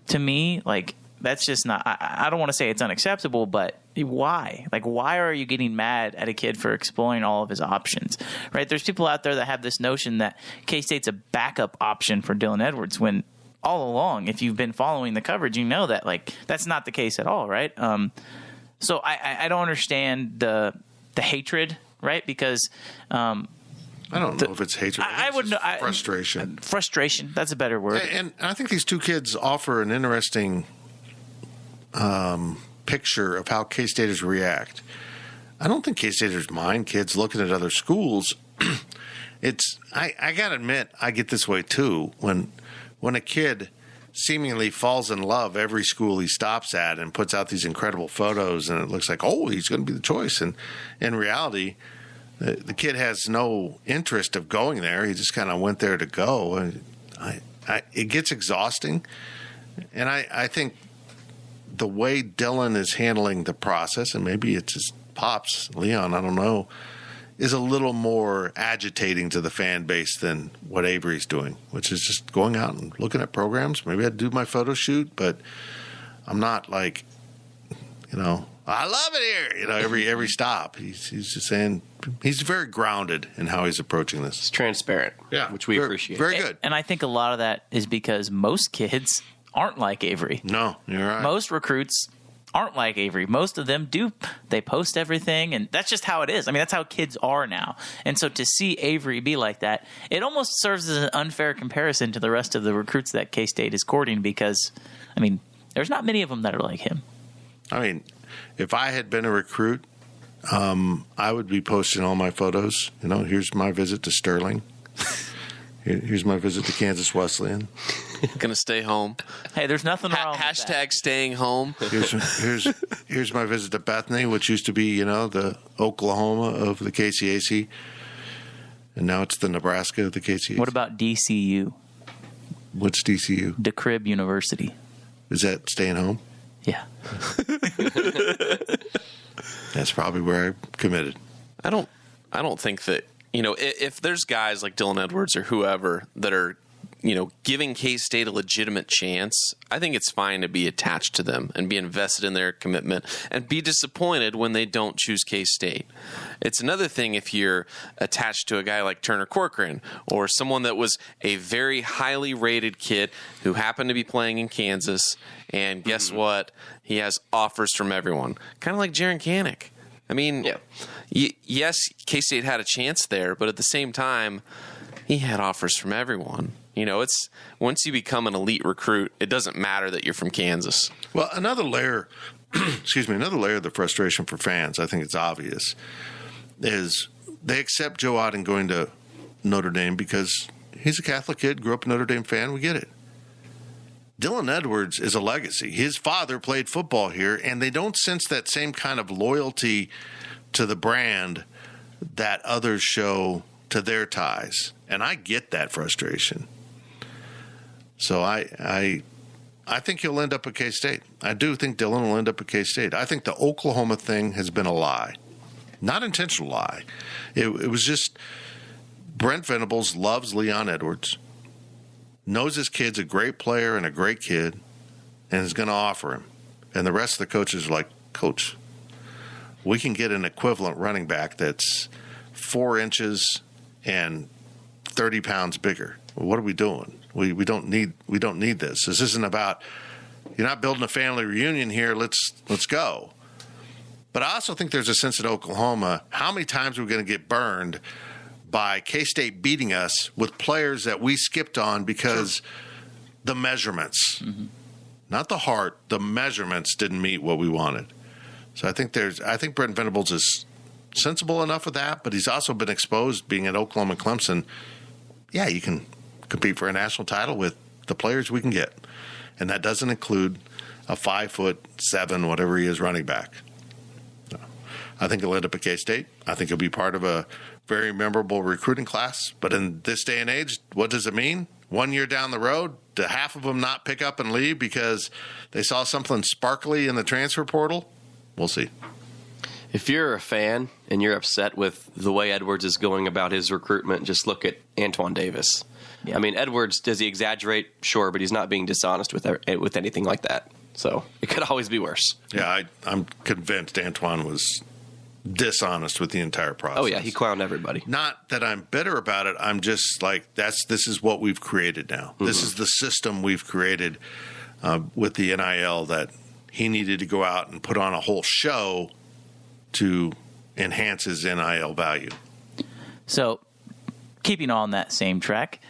to me, like, that's just not, I don't want to say it's unacceptable, but why? Like, why are you getting mad at a kid for exploring all of his options, right? There's people out there that have this notion that K-State's a backup option for Dylan Edwards, when all along, if you've been following the coverage, you know that, like, that's not the case at all, right? So I don't understand the hatred, right? Because I don't know if it's hatred. I would know frustration. Frustration. That's a better word. And I think these two kids offer an interesting picture of how K-Staters react. I don't think K-Staters mind kids looking at other schools. I got to admit, I get this way too. When a kid seemingly falls in love every school he stops at and puts out these incredible photos, and it looks like, oh, he's going to be the choice. And in reality, the kid has no interest of going there. He just kind of went there to go. And it gets exhausting. And I think the way Dylan is handling the process, and maybe it's his pops, Leon, I don't know, is a little more agitating to the fan base than what Avery's doing, which is just going out and looking at programs. Maybe I'd do my photo shoot, but I'm not like, I love it here. Every stop. He's just saying he's very grounded in how he's approaching this. It's transparent, which we appreciate. Very good. And I think a lot of that is because most kids aren't like Avery. No, you're right. Most recruits aren't like Avery. Most of them do. They post everything, and that's just how it is. I mean, that's how kids are now. And so to see Avery be like that, it almost serves as an unfair comparison to the rest of the recruits that K-State is courting, because, I mean, there's not many of them that are like him. I mean, if I had been a recruit, I would be posting all my photos. Here's my visit to Sterling. Here's my visit to Kansas Wesleyan. Gonna stay home. Hey, there's nothing wrong with Hashtag that. staying home. Here's my visit to Bethany, which used to be, the Oklahoma of the KCAC. And now it's the Nebraska of the KCAC. What about DCU? What's DCU? DeCrib University. Is that staying home? Yeah. That's probably where I committed. I don't think that, if there's guys like Dylan Edwards or whoever that are, giving K-State a legitimate chance, I think it's fine to be attached to them and be invested in their commitment and be disappointed when they don't choose K-State. It's another thing if you're attached to a guy like Turner Corcoran or someone that was a very highly rated kid who happened to be playing in Kansas, and guess what? He has offers from everyone. Kind of like Jaron Kanik. I mean, yes, K-State had a chance there, but at the same time, he had offers from everyone. It's once you become an elite recruit, it doesn't matter that you're from Kansas. Well, another layer of the frustration for fans, I think it's obvious, is they accept Joe Otton going to Notre Dame because he's a Catholic kid, grew up a Notre Dame fan. We get it. Dylan Edwards is a legacy. His father played football here, and they don't sense that same kind of loyalty to the brand that others show to their ties. And I get that frustration. So I think he'll end up at K-State. I do think Dylan will end up at K-State. I think the Oklahoma thing has been a lie. Not intentional lie. It was just Brent Venables loves Leon Edwards, knows his kid's a great player and a great kid, and is going to offer him. And the rest of the coaches are like, Coach, we can get an equivalent running back that's 4 inches and 30 pounds bigger. What are we doing? We don't need this. This isn't about you're not building a family reunion here. Let's go. But I also think there's a sense at Oklahoma, how many times are we going to get burned by K-State beating us with players that we skipped on because the measurements, not the heart, the measurements didn't meet what we wanted. So I think Brent Venables is sensible enough with that, but he's also been exposed being at Oklahoma and Clemson. Yeah, you can compete for a national title with the players we can get. And that doesn't include a 5'7", whatever he is, running back. No. I think he'll end up at K-State. I think he'll be part of a very memorable recruiting class. But in this day and age, what does it mean? 1 year down the road, do half of them not pick up and leave because they saw something sparkly in the transfer portal? We'll see. If you're a fan and you're upset with the way Edwards is going about his recruitment, just look at Antoine Davis. Yeah. I mean, Edwards, does he exaggerate? Sure, but he's not being dishonest with anything like that. So it could always be worse. Yeah, I'm convinced Antoine was dishonest with the entire process. Oh, yeah, he clowned everybody. Not that I'm bitter about it. I'm just like, this is what we've created now. Mm-hmm. This is the system we've created with the NIL, that he needed to go out and put on a whole show to enhance his NIL value. So, keeping on that same track,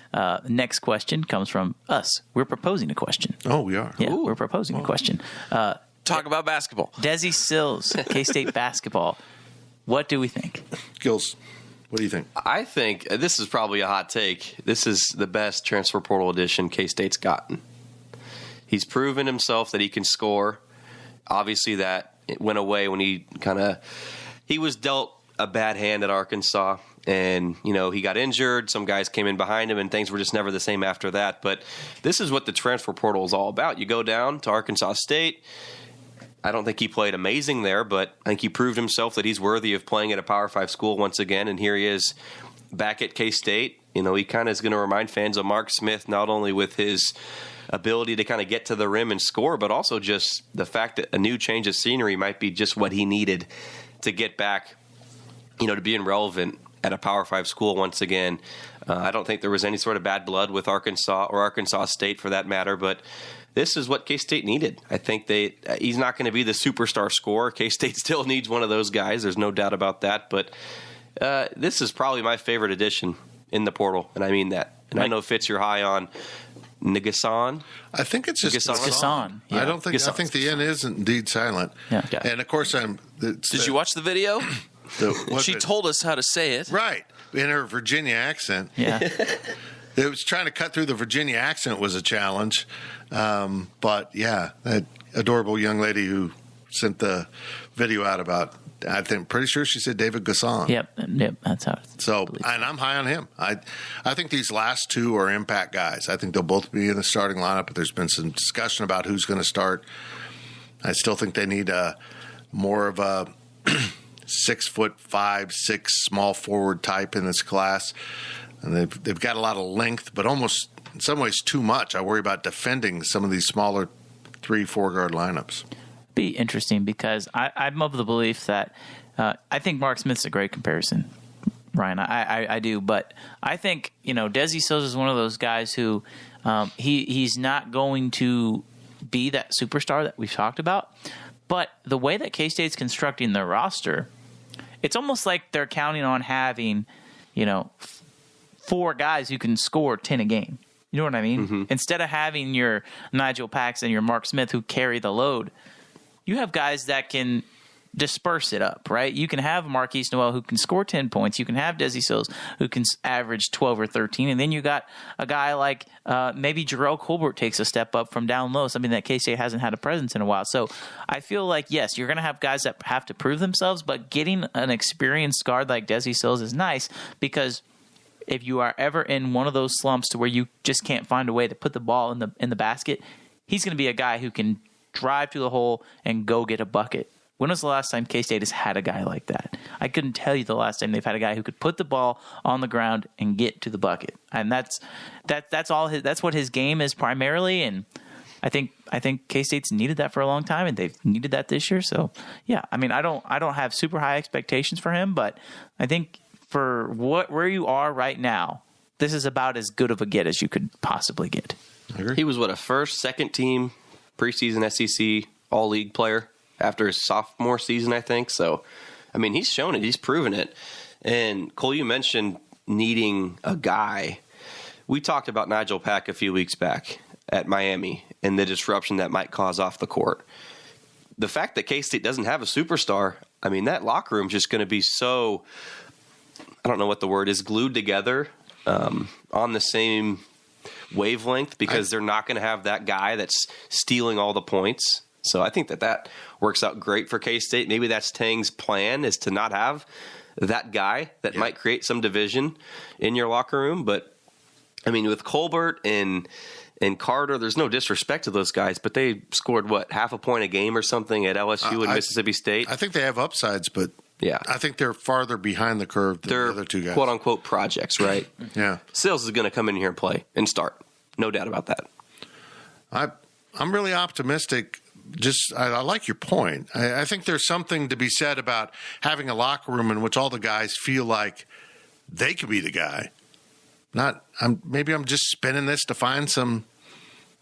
next question comes from us. We're proposing a question. Oh, we are? Yeah, Ooh. we're proposing a question. Talk about basketball. Desi Sills, K-State basketball. What do we think? Gills, what do you think? I think this is probably a hot take. This is the best transfer portal addition K-State's gotten. He's proven himself that he can score. Obviously, that it went away when he was dealt a bad hand at Arkansas, and he got injured. Some guys came in behind him, and things were just never the same after that. But this is what the transfer portal is all about. You go down to Arkansas State. I don't think he played amazing there, but I think he proved himself that he's worthy of playing at a Power 5 school once again, and here he is back at K-State. He kind of is going to remind fans of Mark Smith, not only with his ability to kind of get to the rim and score, but also just the fact that a new change of scenery might be just what he needed to get back, to being relevant at a Power 5 school once again. I don't think there was any sort of bad blood with Arkansas or Arkansas State for that matter, but this is what K-State needed. I think he's not going to be the superstar scorer. K-State still needs one of those guys. There's no doubt about that, but this is probably my favorite addition in the portal, and I mean that. And I know, Fitz, you're high on N'Guessan. I think it's just N'Guessan. Yeah. I think the N is indeed silent. Yeah. And of course, Did you watch the video? She told us how to say it. Right. In her Virginia accent. Yeah. It was trying to cut through the Virginia accent was a challenge. But yeah, that adorable young lady who sent the video out about, I think, pretty sure she said David N'Guessan. Yep, that's how. And I'm high on him. I think these last two are impact guys. I think they'll both be in the starting lineup, but there's been some discussion about who's going to start. I still think they need more of a 6'5", 6" small forward type in this class. And they've got a lot of length, but almost in some ways too much. I worry about defending some of these smaller 3-4 guard lineups. Be interesting because I'm of the belief that I think Mark Smith's a great comparison, Ryan. I do, but I think Desi Sills is one of those guys who he's not going to be that superstar that we've talked about. But the way that K-State's constructing their roster, it's almost like they're counting on having 4 guys who can score 10 a game. You know what I mean? Mm-hmm. Instead of having your Nigel Paxson, your Mark Smith who carry the load, you have guys that can disperse it up, right? You can have Marquise Noel who can score 10 points. You can have Desi Sills who can average 12 or 13. And then you got a guy like maybe Jarrell Colbert takes a step up from down low, something that K-State hasn't had a presence in a while. So I feel like, yes, you're going to have guys that have to prove themselves, but getting an experienced guard like Desi Sills is nice because if you are ever in one of those slumps to where you just can't find a way to put the ball in the basket, he's going to be a guy who can drive to the hole and go get a bucket. When was the last time K-State has had a guy like that? I couldn't tell you the last time they've had a guy who could put the ball on the ground and get to the bucket. And that's what his game is primarily. And I think K-State's needed that for a long time, and they've needed that this year. So yeah, I mean, I don't have super high expectations for him, but I think for where you are right now, this is about as good of a get as you could possibly get. He was a first, second team preseason SEC all-league player after his sophomore season, I think. So, I mean, he's shown it. He's proven it. And, Cole, you mentioned needing a guy. We talked about Nigel Pack a few weeks back at Miami and the disruption that might cause off the court. The fact that K-State doesn't have a superstar, I mean, that locker room is just going to be so, I don't know what the word is, glued together on the same wavelength, because they're not going to have that guy that's stealing all the points. So I think that works out great for K-State. Maybe that's Tang's plan, is to not have that guy that might create some division in your locker room. But, I mean, with Colbert and Carter, there's no disrespect to those guys, but they scored, half a point a game or something at LSU and Mississippi State? I think they have upsides, but yeah, I think they're farther behind the curve than the other two guys. Quote-unquote projects, right? Yeah. Sills is going to come in here and play and start. No doubt about that. I'm really optimistic. I like your point. I think there's something to be said about having a locker room in which all the guys feel like they could be the guy. Maybe I'm just spinning this to find some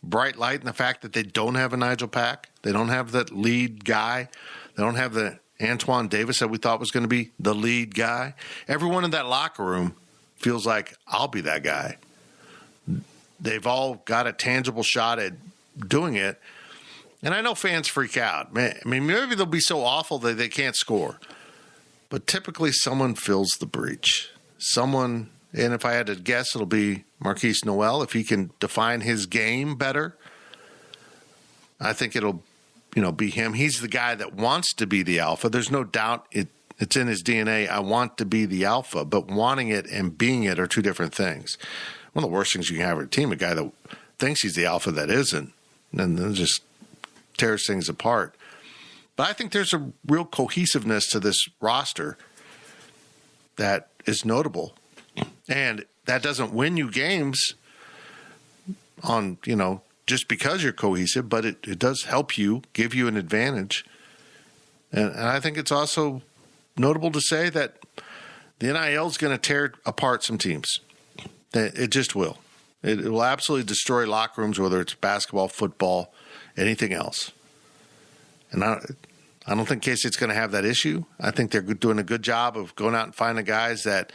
bright light in the fact that they don't have a Nigel Pack. They don't have that lead guy. They don't have the Antoine Davis that we thought was going to be the lead guy. Everyone in that locker room feels like, I'll be that guy. They've all got a tangible shot at doing it. And I know fans freak out. Man, I mean, maybe they'll be so awful that they can't score. But typically someone fills the breach. Someone, and if I had to guess, it'll be Marquise Noel. If he can define his game better, I think it'll be him. He's the guy that wants to be the alpha. There's no doubt it's in his DNA. I want to be the alpha, but wanting it and being it are two different things. One of the worst things you can have at a team, a guy that thinks he's the alpha that isn't, and then just tears things apart. But I think there's a real cohesiveness to this roster that is notable. And that doesn't win you games on, just because you're cohesive, but it does help you, give you an advantage. And I think it's also notable to say that the NIL is going to tear apart some teams. It just will. It will absolutely destroy locker rooms, whether it's basketball, football, anything else. And I don't think K-State's going to have that issue. I think they're doing a good job of going out and finding guys that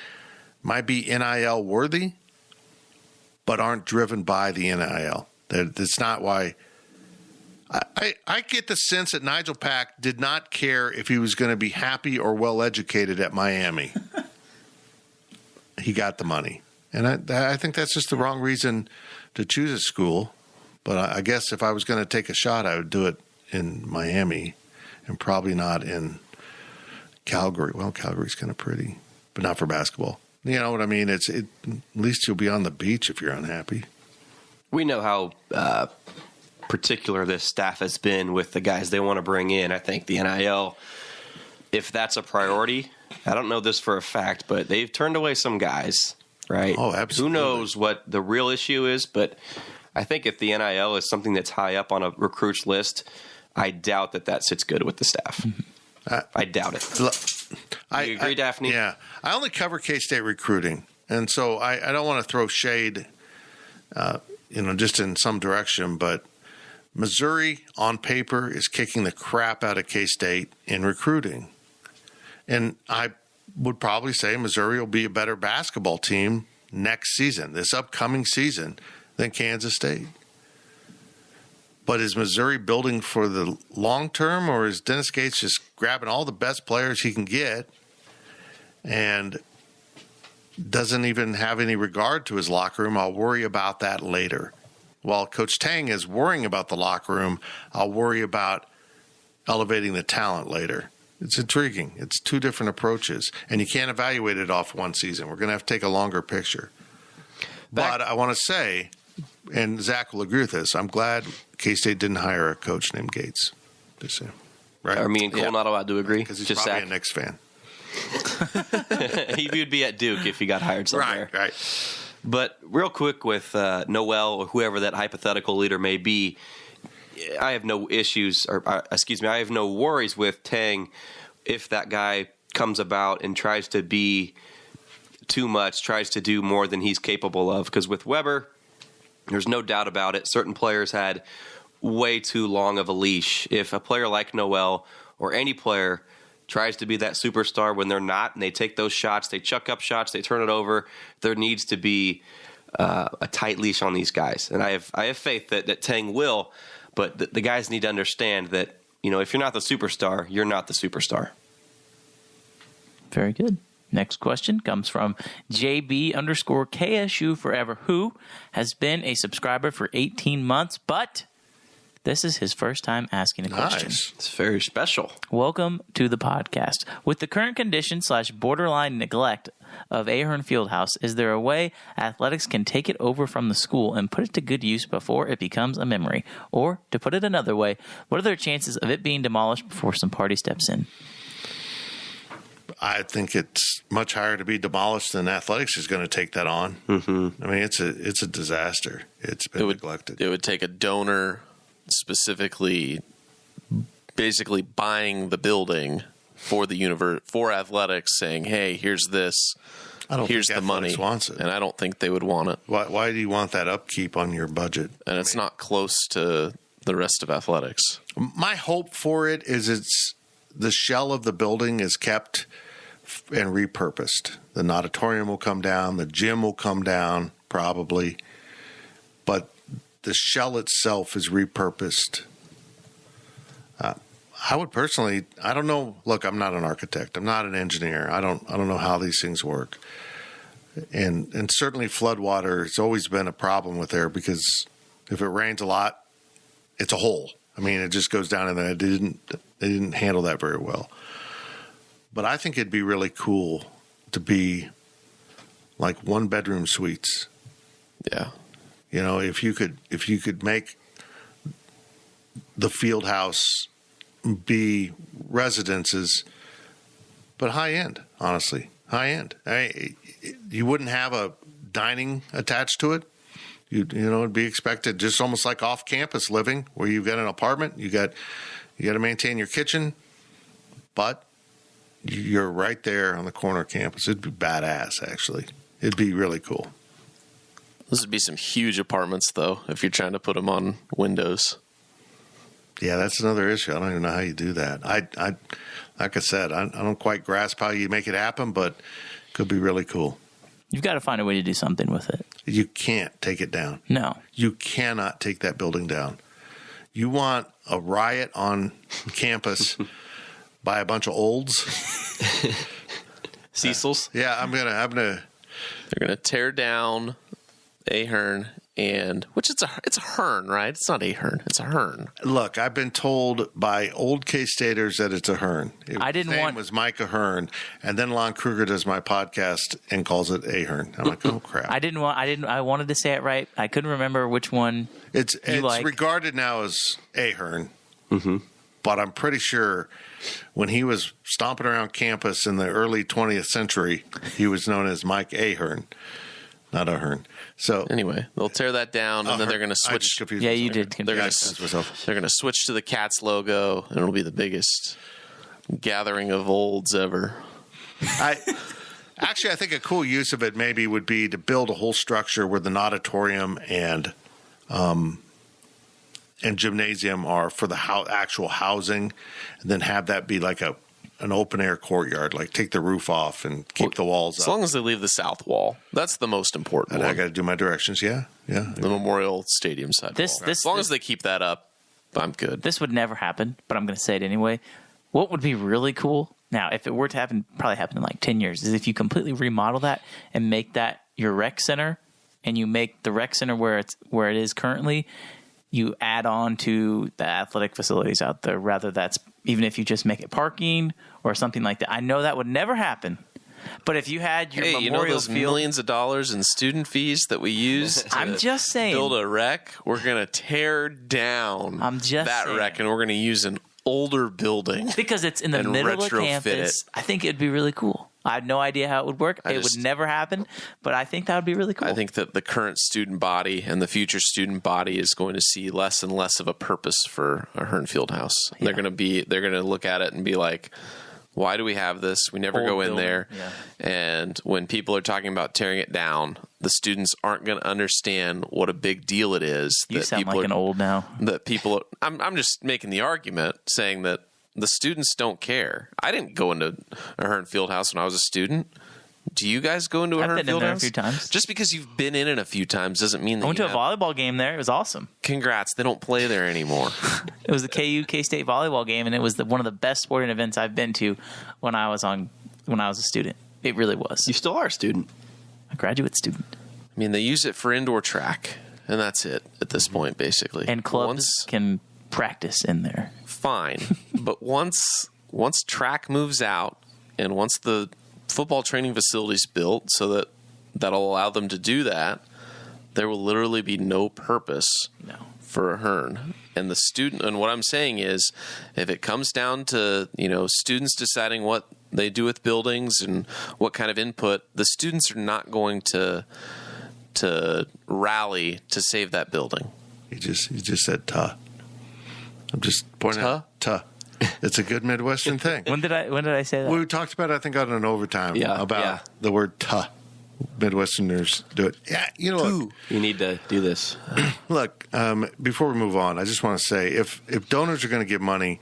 might be NIL worthy, but aren't driven by the NIL. That's not why. I get the sense that Nigel Pack did not care if he was going to be happy or well-educated at Miami. He got the money. And I think that's just the wrong reason to choose a school. But I guess if I was going to take a shot, I would do it in Miami and probably not in Calgary. Well, Calgary's kind of pretty, but not for basketball. You know what I mean? At least you'll be on the beach if you're unhappy. We know how particular this staff has been with the guys they want to bring in. I think the NIL, if that's a priority, I don't know this for a fact, but they've turned away some guys, right? Oh, absolutely. Who knows what the real issue is, but I think if the NIL is something that's high up on a recruits list, I doubt that sits good with the staff. I doubt it. You agree, Daphne? Yeah. I only cover K-State recruiting, and so I don't want to throw shade, just in some direction, but Missouri on paper is kicking the crap out of K-State in recruiting. And I would probably say Missouri will be a better basketball team next season, this upcoming season, than Kansas State. But is Missouri building for the long term, or is Dennis Gates just grabbing all the best players he can get and doesn't even have any regard to his locker room? I'll worry about that later. While Coach Tang is worrying about the locker room, I'll worry about elevating the talent later. It's intriguing. It's two different approaches, and you can't evaluate it off one season. We're going to have to take a longer picture. But I want to say, and Zach will agree with this, I'm glad K-State didn't hire a coach named Gates. Just saying. Right? Are me and Cole not allowed to agree? Because he's just probably Zach. a Knicks fan. He would be at Duke if he got hired somewhere. Right. But real quick with Noel or whoever that hypothetical leader may be, I have no issues, I have no worries with Tang if that guy comes about and tries to be too much, tries to do more than he's capable of. Because with Weber, there's no doubt about it. Certain players had way too long of a leash. If a player like Noel or any player tries to be that superstar when they're not, and they take those shots, they chuck up shots, they turn it over, there needs to be a tight leash on these guys. And I have faith that Tang will, but the guys need to understand that, if you're not the superstar, you're not the superstar. Very good. Next question comes from JB_KSU Forever, who has been a subscriber for 18 months, but this is his first time asking a question. Nice. It's very special. Welcome to the podcast. With the current condition / borderline neglect of Ahern Fieldhouse, is there a way athletics can take it over from the school and put it to good use before it becomes a memory? Or, to put it another way, what are the chances of it being demolished before some party steps in? I think it's much higher to be demolished than athletics is going to take that on. Mm-hmm. I mean, it's a disaster. It's been neglected. It would take a donor specifically basically buying the building for the for athletics, saying, hey, here's this. Here's the money. Wants it. And I don't think they would want it. Why do you want that upkeep on your budget? And it's not close to the rest of athletics. My hope for it is the shell of the building is kept and repurposed. The auditorium will come down. The gym will come down, probably. But the shell itself is repurposed. I would personally, I don't know. Look, I'm not an architect. I'm not an engineer. I don't know how these things work. And certainly floodwater has always been a problem with there, because if it rains a lot, it's a hole. I mean, it just goes down in there. They didn't handle that very well. But I think it'd be really cool to be like 1-bedroom suites. Yeah. If you could make the field house be residences, but high end, honestly, high end. You wouldn't have a dining attached to it. It'd be expected, just almost like off campus living, where you've got an apartment, you got to maintain your kitchen, but you're right there on the corner of campus. It'd be badass, actually. It'd be really cool. Those would be some huge apartments, though, if you're trying to put them on windows. Yeah, that's another issue. I don't even know how you do that. I like I said, I don't quite grasp how you make it happen, but it could be really cool. You've got to find a way to do something with it. You can't take it down. No. You cannot take that building down. You want a riot on campus by a bunch of olds? Cecil's? Yeah, I'm gonna. They're gonna tear down Ahern, and it's a Hearn, right? It's not Ahern, it's a Hearn. Look, I've been told by old K-Staters that it's a Hearn. His name was Mike Ahern, and then Lon Kruger does my podcast and calls it Ahern. I'm like, oh crap! I wanted to say it right. I couldn't remember which one. It's regarded now as Ahern, but I'm pretty sure when he was stomping around campus in the early 20th century, he was known as Mike Ahern, not Ahern. So anyway, they'll tear that down, and then they're going to switch. Yeah, you did. They're going to switch to the Cats logo, and it'll be the biggest gathering of olds ever. I think a cool use of it maybe would be to build a whole structure where the auditorium and gymnasium are for the actual housing, and then have that be like an open air courtyard, like take the roof off and keep the walls up. As long as they leave the south wall. That's the most important and one. I got to do my directions, yeah. The Memorial Stadium side wall. As long as they keep that up, I'm good. This would never happen, but I'm going to say it anyway. What would be really cool, now, if it were to happen, probably happen in like 10 years, is if you completely remodel that and make that your rec center, and you make the rec center where it is currently, you add on to the athletic facilities out there. Rather, that's even if you just make it parking or something like that. I know that would never happen. But if you had your Memorial those Field, millions of dollars in student fees that we use to I'm just saying, build a rec, we're going to tear down that rec, and we're going to use an older building because it's in the middle of campus. I think it'd be really cool. I have no idea how it would work. It would never happen, but I think that would be really cool. I think that the current student body and the future student body is going to see less and less of a purpose for a Hearn Fieldhouse. Yeah. They're going to look at it and be like, Why do we have this? We never Old go in building, there. yeah. And when people are talking about tearing it down, the students aren't going to understand what a big deal it is. You that sound people like are, an old now. That people, I'm just making the argument saying that the students don't care. I didn't go into Ahern Fieldhouse when I was a student. Do you guys go into I've Ahern been in Fieldhouse? there a few times. Just because you've been in it a few times doesn't mean that I went you to a have- volleyball game there. It was awesome. Congrats, they don't play there anymore. It was the K-State volleyball game, and it was one of the best sporting events I've been to when I was a student. It really was. You still are a student. A graduate student. I mean, they use it for indoor track, and that's it at this point, basically. And clubs Once, can practice in there. fine, but once track moves out, and once the football training facility's built, so that'll allow them to do that, there will literally be no purpose No. for Ahern. And the student, and what I'm saying is, if it comes down to students deciding what they do with buildings and what kind of input, the students are not going to rally to save that building. You just said "tuh." I'm just pointing out "tuh." It's a good Midwestern thing. When did I say that? We talked about it, I think, on an overtime Yeah, about yeah. the word "tuh." Midwesterners do it. Yeah, look, You need to do this. look, before we move on, I just want to say if donors are going to give money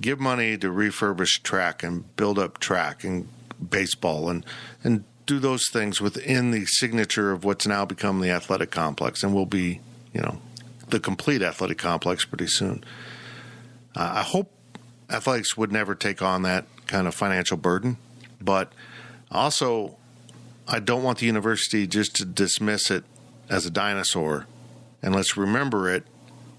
to refurbish track and build up track and baseball and do those things within the signature of what's now become the athletic complex and will be, the complete athletic complex pretty soon. I hope athletics would never take on that kind of financial burden, but also I don't want the university just to dismiss it as a dinosaur, and let's remember it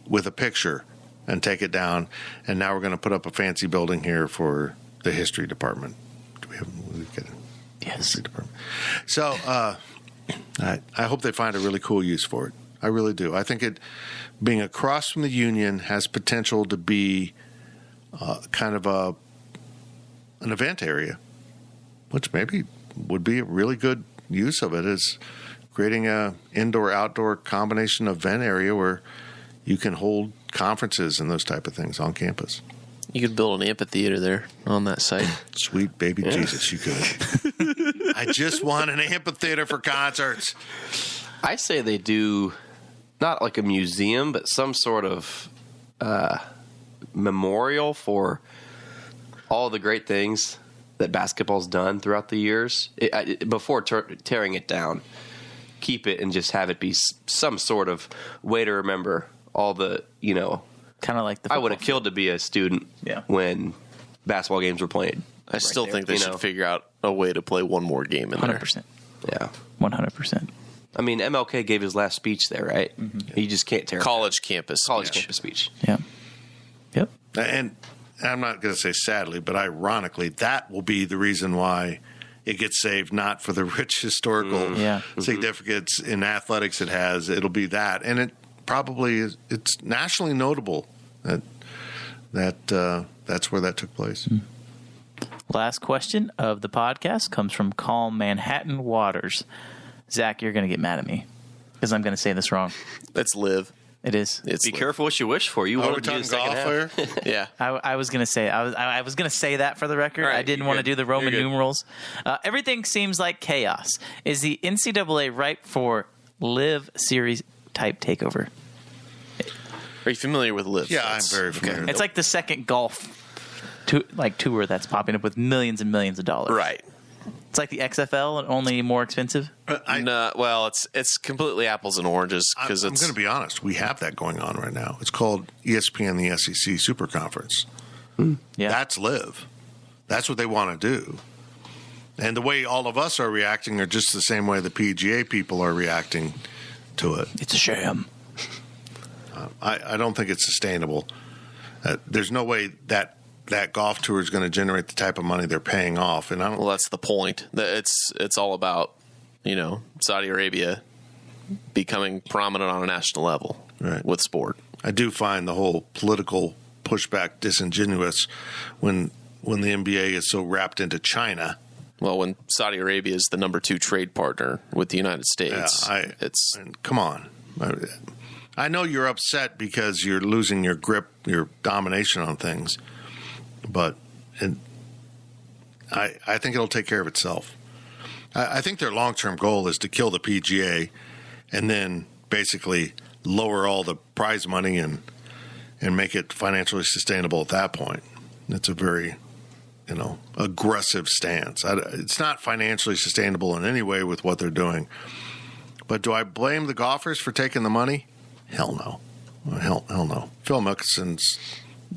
with a picture and take it down. And now we're going to put up a fancy building here for the history department. Do we have? Yes. History department. So I hope they find a really cool use for it. I really do. I think it being across from the Union has potential to be kind of an event area, which maybe would be a really good use of it, is creating a indoor-outdoor combination event area where you can hold conferences and those type of things on campus. You could build an amphitheater there on that site. Sweet baby Jesus, you could. I just want an amphitheater for concerts. I say they do not like a museum, but some sort of memorial for all the great things that basketball's done throughout the years. Before tearing it down, keep it and just have it be some sort of way to remember all the, Kind of like the I would have football killed to be a student when basketball games were played. I still there, think they should figure out a way to play one more game in field. there. 100%. Yeah. 100%. I mean, MLK gave his last speech there, right? Mm-hmm. You just can't tear College campus campus speech. Yeah. Yep. And I'm not going to say sadly, but ironically, that will be the reason why it gets saved, not for the rich historical significance in athletics it has. It'll be that. And it probably is, it's nationally notable that that's where that took place. Last question of the podcast comes from Calm Manhattan Waters. Zach, you're going to get mad at me because I'm going to say this wrong. Let's live. It is. It's Be careful what you wish for. You Are we want to do talking the second golf half. here? Yeah. I was gonna say I was gonna say that for the record. All right, I didn't you're want to good. do the Roman You're good. numerals. Everything seems like chaos. Is the NCAA ripe for Live Series type takeover? Are you familiar with Live? Yeah, I'm very familiar. It's like the second golf tour that's popping up with millions and millions of dollars. Right. It's like the XFL and only more expensive. No, well, it's completely apples and oranges because I'm it's going to be honest. We have that going on right now. It's called ESPN the SEC Super Conference. Yeah. That's live. That's what they want to do. And the way all of us are reacting are just the same way the PGA people are reacting to it. It's a sham. I don't think it's sustainable. There's no way that golf tour is going to generate the type of money they're paying off. And I don't. well, that's the point. It's all about Saudi Arabia becoming prominent on a national level with sport. I do find the whole political pushback disingenuous when the NBA is so wrapped into China. Well, when Saudi Arabia is the number 2 trade partner with the United States, and come on. I know you're upset because you're losing your grip, your domination on things, but I think it'll take care of itself. I think their long-term goal is to kill the PGA and then basically lower all the prize money and make it financially sustainable at that point. It's a very, aggressive stance. It's not financially sustainable in any way with what they're doing. But do I blame the golfers for taking the money? Hell no. Hell no. Phil Mickelson's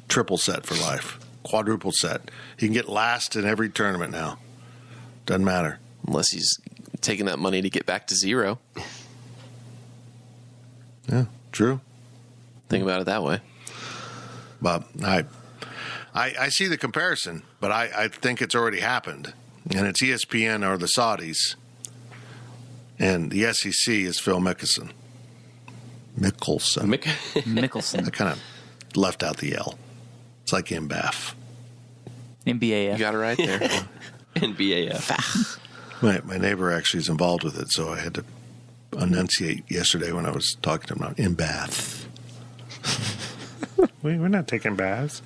triple set for life. Quadruple set. He can get last in every tournament now. Doesn't matter. Unless he's taking that money to get back to zero. Yeah, true. Think about it that way. But I see the comparison, but I think it's already happened. And it's ESPN or the Saudis. And the SEC is Phil Mickelson. Mickelson. I kind of left out the L. It's like MBAF. MBAF. You got it right there. NBAF. My neighbor actually is involved with it, so I had to enunciate yesterday when I was talking to him about MBAF. We're not taking baths.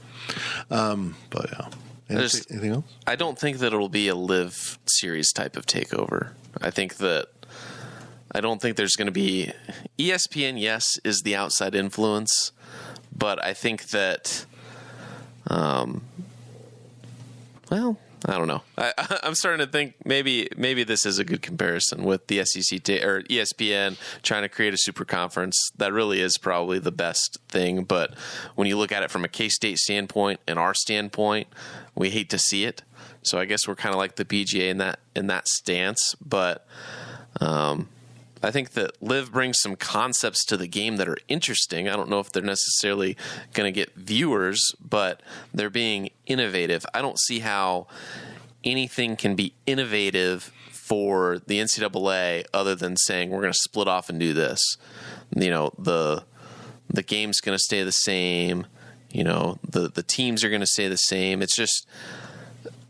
But yeah. Anything else? I don't think that it'll be a Live Series type of takeover. I don't think there's going to be ESPN. Yes, is the outside influence, but I think that, I don't know. I'm starting to think maybe this is a good comparison with the SEC or ESPN trying to create a super conference. That really is probably the best thing. But when you look at it from a K-State standpoint and our standpoint, we hate to see it. So I guess we're kind of like the PGA in that stance. But I think that Live brings some concepts to the game that are interesting. I don't know if they're necessarily going to get viewers, but they're being innovative. I don't see how anything can be innovative for the NCAA other than saying we're going to split off and do this. The game's going to stay the same. The teams are going to stay the same. It's just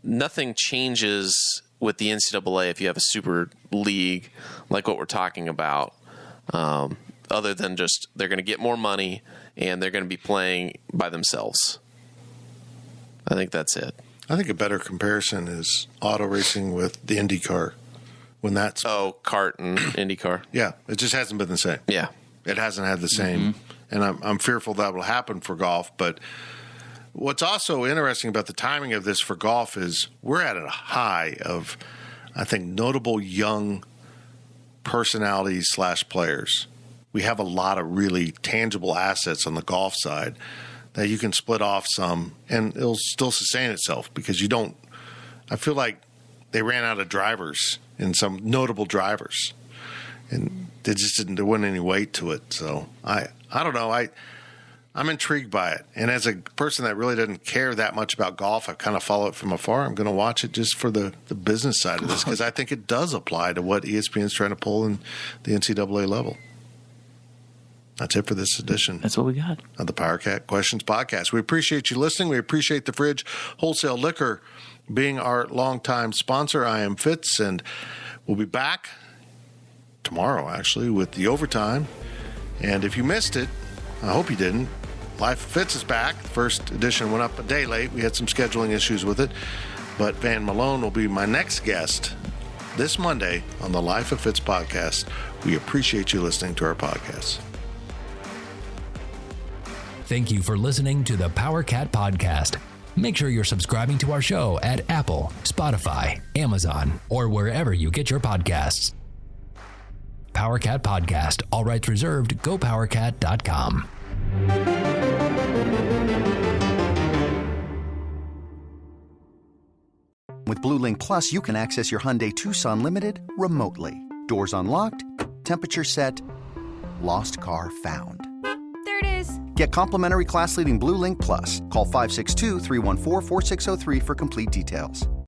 nothing changes with the NCAA if you have a super league like what we're talking about, other than just they're going to get more money and they're going to be playing by themselves. I think that's it. I think a better comparison is auto racing with the IndyCar. When that's kart and IndyCar. Yeah, it just hasn't been the same. Yeah, it hasn't had the same, and I'm fearful that will happen for golf. But what's also interesting about the timing of this for golf is we're at a high of, I think, notable young personalities / players. We have a lot of really tangible assets on the golf side that you can split off some and it'll still sustain itself because you don't – I feel like they ran out of drivers and some notable drivers and there wasn't any weight to it. So I don't know. I'm intrigued by it. And as a person that really doesn't care that much about golf, I kind of follow it from afar. I'm going to watch it just for the business side of this because I think it does apply to what ESPN is trying to pull in the NCAA level. That's it for this edition. That's what we got. Of the PowerCat Questions Podcast. We appreciate you listening. We appreciate the Fridge Wholesale Liquor being our longtime sponsor. I am Fitz, and we'll be back tomorrow, actually, with the overtime. And if you missed it, I hope you didn't. Life of Fitz is back. First edition went up a day late. We had some scheduling issues with it. But Van Malone will be my next guest this Monday on the Life of Fitz podcast. We appreciate you listening to our podcast. Thank you for listening to the PowerCat Podcast. Make sure you're subscribing to our show at Apple, Spotify, Amazon, or wherever you get your podcasts. PowerCat Podcast. All rights reserved. GoPowerCat.com. With Blue Link Plus, you can access your Hyundai Tucson Limited remotely. Doors unlocked, temperature set, lost car found. There it is. Get complimentary class-leading Blue Link Plus. Call 562-314-4603 for complete details.